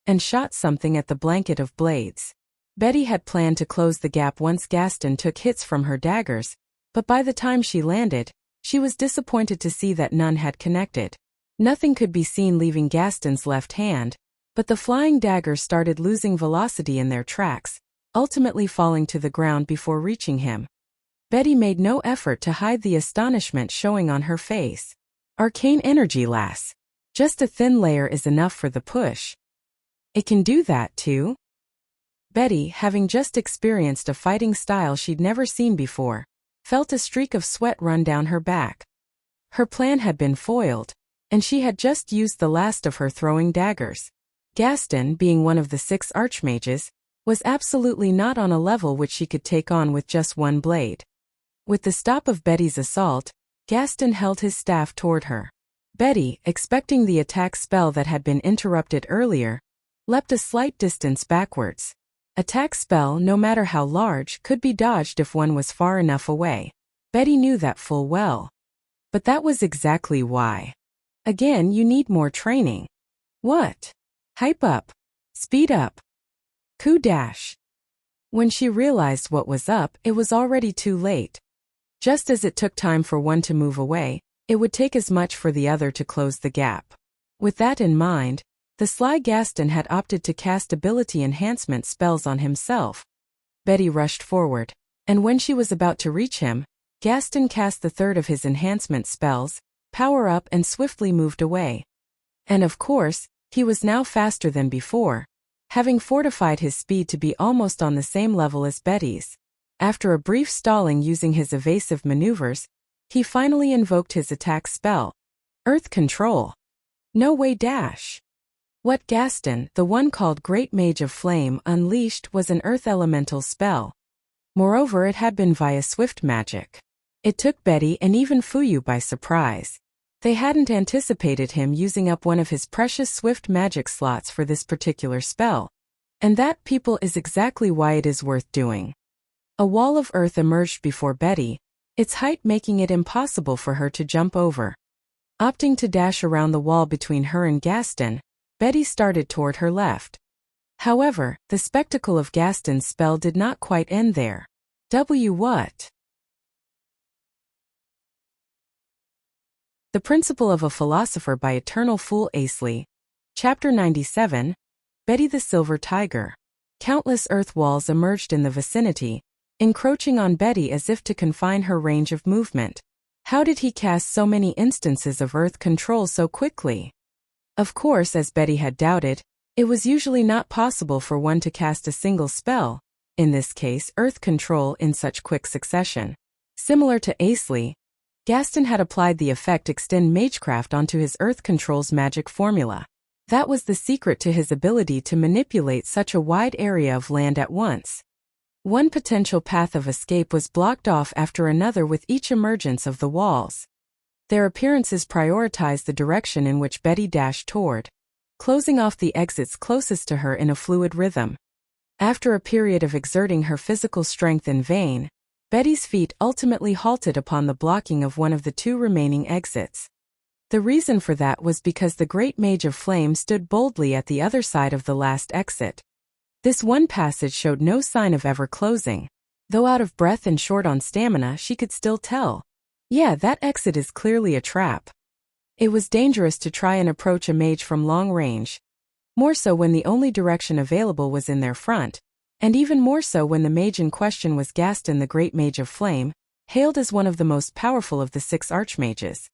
and shot something at the blanket of blades. Betty had planned to close the gap once Gaston took hits from her daggers, but by the time she landed, she was disappointed to see that none had connected. Nothing could be seen leaving Gaston's left hand, but the flying daggers started losing velocity in their tracks, ultimately falling to the ground before reaching him. Betty made no effort to hide the astonishment showing on her face. Arcane energy, lass. Just a thin layer is enough for the push. It can do that, too? Betty, having just experienced a fighting style she'd never seen before, felt a streak of sweat run down her back. Her plan had been foiled, and she had just used the last of her throwing daggers. Gaston, being one of the 6 archmages, was absolutely not on a level which she could take on with just one blade. With the stop of Betty's assault, Gaston held his staff toward her. Betty, expecting the attack spell that had been interrupted earlier, leapt a slight distance backwards. Attack spell, no matter how large, could be dodged if one was far enough away. Betty knew that full well. But that was exactly why. Again, you need more training. What? Hype up. Speed up. Coup dash. When she realized what was up, it was already too late. Just as it took time for one to move away, it would take as much for the other to close the gap. With that in mind, the sly Gaston had opted to cast ability enhancement spells on himself. Betty rushed forward, and when she was about to reach him, Gaston cast the third of his enhancement spells, Power Up, and swiftly moved away. And of course, he was now faster than before, having fortified his speed to be almost on the same level as Betty's. After a brief stalling using his evasive maneuvers, he finally invoked his attack spell, Earth Control. No way dash. What Gaston, the one called Great Mage of Flame, unleashed was an earth elemental spell. Moreover, it had been via swift magic. It took Betty and even Fuyu by surprise. They hadn't anticipated him using up one of his precious swift magic slots for this particular spell. And that, people, is exactly why it is worth doing. A wall of earth emerged before Betty, its height making it impossible for her to jump over. Opting to dash around the wall between her and Gaston, Betty started toward her left. However, the spectacle of Gaston's spell did not quite end there. What? The Principle of a Philosopher by Eternal Fool Asley. Chapter 97. Betty the Silver Tiger. Countless earth walls emerged in the vicinity, encroaching on Betty as if to confine her range of movement. How did he cast so many instances of earth control so quickly? Of course, as Betty had doubted, it was usually not possible for one to cast a single spell, in this case earth control, in such quick succession. Similar to Asley, Gaston had applied the effect Extend Magecraft onto his earth control's magic formula. That was the secret to his ability to manipulate such a wide area of land at once. One potential path of escape was blocked off after another with each emergence of the walls. Their appearances prioritized the direction in which Betty dashed toward, closing off the exits closest to her in a fluid rhythm. After a period of exerting her physical strength in vain, Betty's feet ultimately halted upon the blocking of one of the two remaining exits. The reason for that was because the Great Mage of Flame stood boldly at the other side of the last exit. This one passage showed no sign of ever closing. Though out of breath and short on stamina, she could still tell. Yeah, that exit is clearly a trap. It was dangerous to try and approach a mage from long range. More so when the only direction available was in their front, and even more so when the mage in question was Gaston the Great Mage of Flame, hailed as one of the most powerful of the 6 archmages.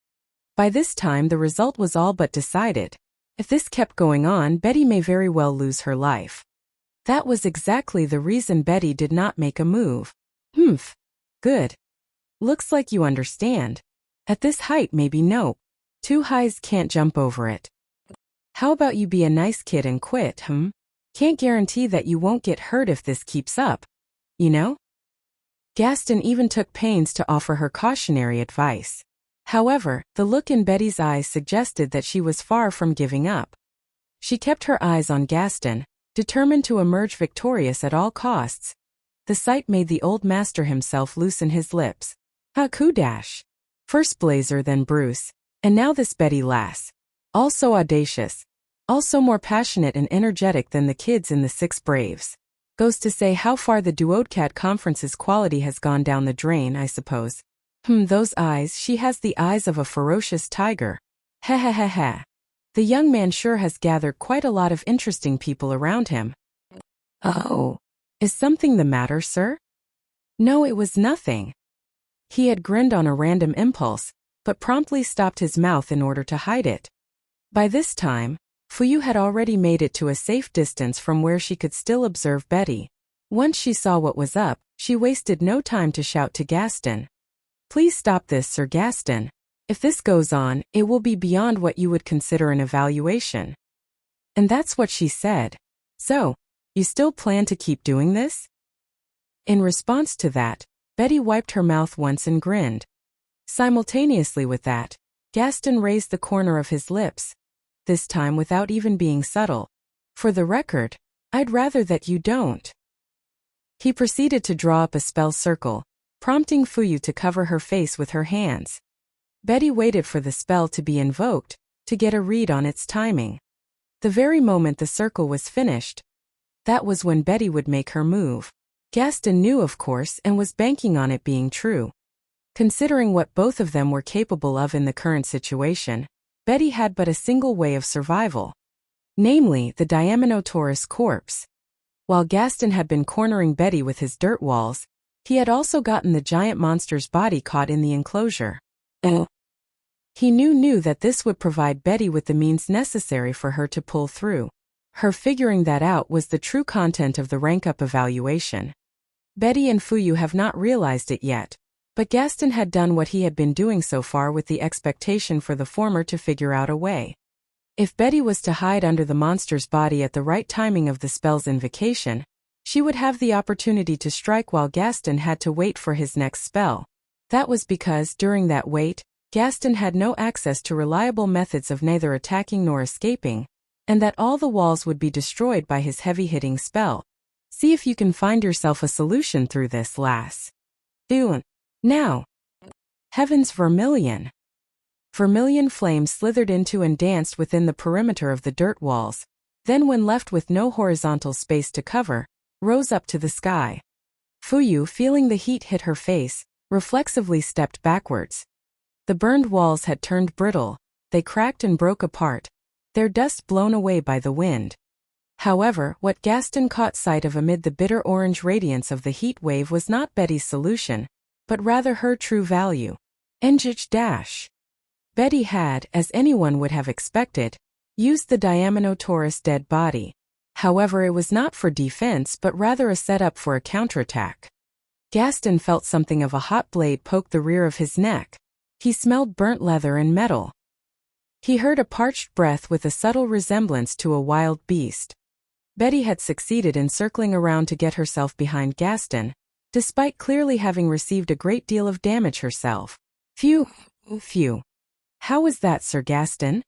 By this time the result was all but decided. If this kept going on, Betty may very well lose her life. That was exactly the reason Betty did not make a move. Good. Looks like you understand. At this height, maybe nope. Too highs can't jump over it. How about you be a nice kid and quit, Can't guarantee that you won't get hurt if this keeps up. You know? Gaston even took pains to offer her cautionary advice. However, the look in Betty's eyes suggested that she was far from giving up. She kept her eyes on Gaston, determined to emerge victorious at all costs. The sight made the old master himself loosen his lips. Kudash. First Blazer, then Bruce, and now this Betty lass. Also audacious. Also more passionate and energetic than the kids in the 6 Braves. Goes to say how far the Duodcat Conference's quality has gone down the drain, I suppose. Those eyes, she has the eyes of a ferocious tiger. Ha. The young man sure has gathered quite a lot of interesting people around him. Oh. Is something the matter, sir? No, it was nothing. He had grinned on a random impulse, but promptly stopped his mouth in order to hide it. By this time, Fuyu had already made it to a safe distance from where she could still observe Betty. Once she saw what was up, she wasted no time to shout to Gaston. Please stop this, Sir Gaston. If this goes on, it will be beyond what you would consider an evaluation. And that's what she said. So, you still plan to keep doing this? In response to that, Betty wiped her mouth once and grinned. Simultaneously with that, Gaston raised the corner of his lips, this time without even being subtle. For the record, I'd rather that you don't. He proceeded to draw up a spell circle, prompting Fuyu to cover her face with her hands. Betty waited for the spell to be invoked, to get a read on its timing. The very moment the circle was finished, that was when Betty would make her move. Gaston knew, of course, and was banking on it being true. Considering what both of them were capable of in the current situation, Betty had but a single way of survival. Namely, the Diaminotaurus corpse. While Gaston had been cornering Betty with his dirt walls, He had also gotten the giant monster's body caught in the enclosure. He knew that this would provide Betty with the means necessary for her to pull through. Her figuring that out was the true content of the rank-up evaluation. Betty and Fuyu have not realized it yet, but Gaston had done what he had been doing so far with the expectation for the former to figure out a way. If Betty was to hide under the monster's body at the right timing of the spell's invocation, she would have the opportunity to strike while Gaston had to wait for his next spell. That was because, during that wait, Gaston had no access to reliable methods of neither attacking nor escaping, and that all the walls would be destroyed by his heavy-hitting spell. See if you can find yourself a solution through this, lass. Now. Heavens, vermilion. Vermilion flames slithered into and danced within the perimeter of the dirt walls, then when left with no horizontal space to cover, rose up to the sky. Fuyu, feeling the heat hit her face, reflexively stepped backwards. The burned walls had turned brittle, they cracked and broke apart, their dust blown away by the wind. However, what Gaston caught sight of amid the bitter orange radiance of the heat wave was not Betty's solution, but rather her true value. Engage. Betty had, as anyone would have expected, used the Diaminotaurus' dead body. However, it was not for defense but rather a setup for a counterattack. Gaston felt something of a hot blade poke the rear of his neck. He smelled burnt leather and metal. He heard a parched breath with a subtle resemblance to a wild beast. Betty had succeeded in circling around to get herself behind Gaston, despite clearly having received a great deal of damage herself. Phew. How was that, Sir Gaston?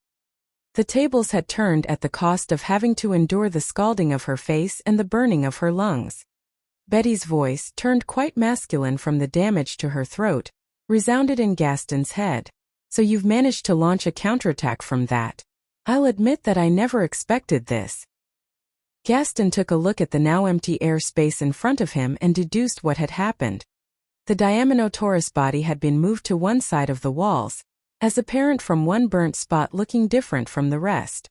The tables had turned at the cost of having to endure the scalding of her face and the burning of her lungs. Betty's voice, turned quite masculine from the damage to her throat, resounded in Gaston's head. So you've managed to launch a counterattack from that. I'll admit that I never expected this. Gaston took a look at the now empty air space in front of him and deduced what had happened. The Diaminotaurus body had been moved to one side of the walls, as apparent from one burnt spot looking different from the rest.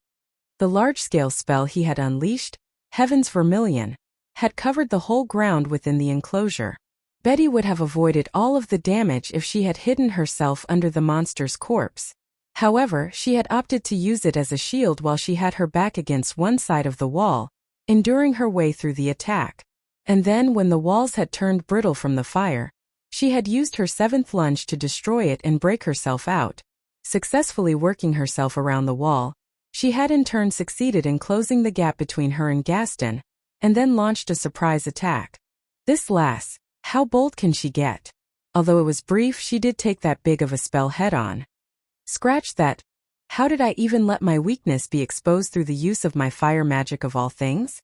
The large-scale spell he had unleashed, Heaven's Vermilion, had covered the whole ground within the enclosure. Betty would have avoided all of the damage if she had hidden herself under the monster's corpse. However, she had opted to use it as a shield while she had her back against one side of the wall, enduring her way through the attack. And then, when the walls had turned brittle from the fire, she had used her seventh lunge to destroy it and break herself out. Successfully working herself around the wall, she had in turn succeeded in closing the gap between her and Gaston, and then launched a surprise attack. This lass, how bold can she get? Although it was brief, she did take that big of a spell head-on. Scratch that. How did I even let my weakness be exposed through the use of my fire magic of all things?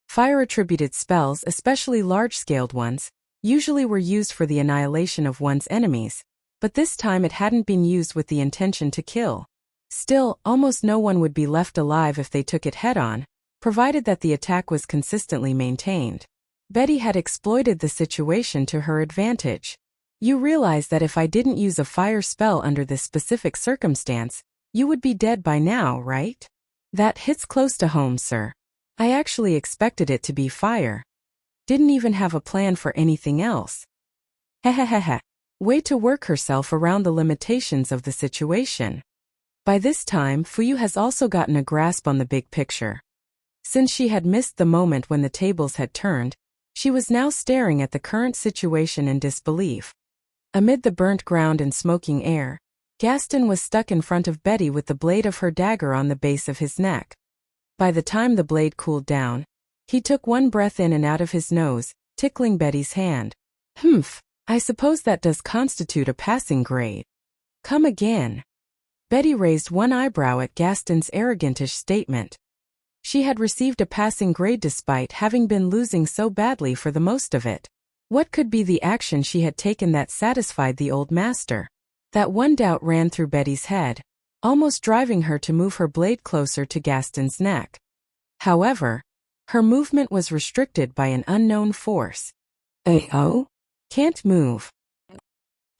Fire-attributed spells, especially large-scaled ones, usually were used for the annihilation of one's enemies, but this time it hadn't been used with the intention to kill. Still, almost no one would be left alive if they took it head-on, provided that the attack was consistently maintained. Betty had exploited the situation to her advantage. You realize that if I didn't use a fire spell under this specific circumstance, you would be dead by now, right? That hits close to home, sir. I actually expected it to be fire. Didn't even have a plan for anything else. Hehehehe. Way to work herself around the limitations of the situation. By this time, Fuyu has also gotten a grasp on the big picture. Since she had missed the moment when the tables had turned, she was now staring at the current situation in disbelief. Amid the burnt ground and smoking air, Gaston was stuck in front of Betty with the blade of her dagger on the base of his neck. By the time the blade cooled down, he took one breath in and out of his nose, tickling Betty's hand. I suppose that does constitute a passing grade. Come again. Betty raised one eyebrow at Gaston's arrogantish statement. She had received a passing grade despite having been losing so badly for the most of it. What could be the action she had taken that satisfied the old master? That one doubt ran through Betty's head, almost driving her to move her blade closer to Gaston's neck. However, her movement was restricted by an unknown force. Oh? Can't move.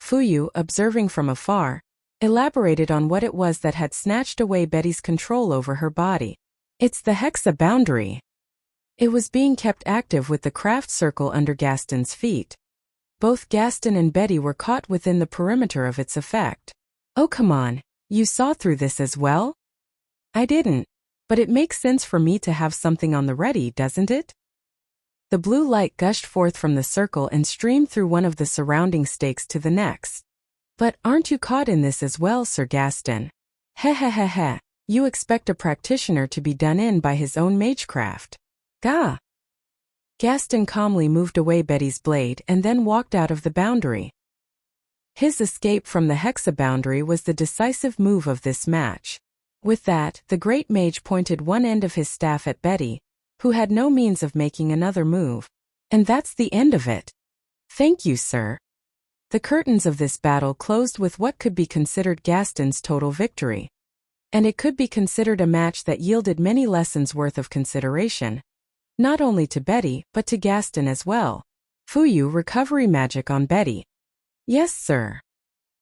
Fuyu, observing from afar, elaborated on what it was that had snatched away Betty's control over her body. It's the hexa boundary. It was being kept active with the craft circle under Gaston's feet. Both Gaston and Betty were caught within the perimeter of its effect. Oh come on, you saw through this as well? I didn't. But it makes sense for me to have something on the ready, doesn't it? The blue light gushed forth from the circle and streamed through one of the surrounding stakes to the next. But aren't you caught in this as well, Sir Gaston? Heh. You expect a practitioner to be done in by his own magecraft. Gah! Gaston calmly moved away Betty's blade and then walked out of the boundary. His escape from the hexa boundary was the decisive move of this match. With that, the great mage pointed one end of his staff at Betty, who had no means of making another move. And that's the end of it. Thank you, sir. The curtains of this battle closed with what could be considered Gaston's total victory. And it could be considered a match that yielded many lessons worth of consideration. Not only to Betty, but to Gaston as well. Fuyu recovery magic on Betty. Yes, sir.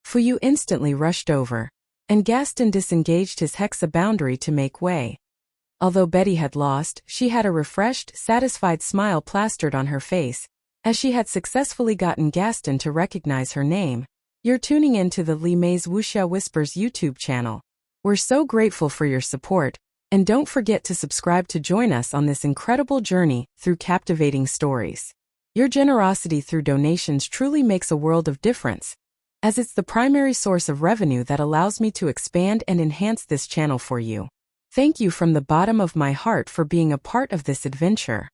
Fuyu instantly rushed over, and Gaston disengaged his hexa boundary to make way. Although Betty had lost, she had a refreshed, satisfied smile plastered on her face, as she had successfully gotten Gaston to recognize her name. You're tuning in to the Li Mei's Wuxia Whispers YouTube channel. We're so grateful for your support, and don't forget to subscribe to join us on this incredible journey through captivating stories. Your generosity through donations truly makes a world of difference, as it's the primary source of revenue that allows me to expand and enhance this channel for you. Thank you from the bottom of my heart for being a part of this adventure.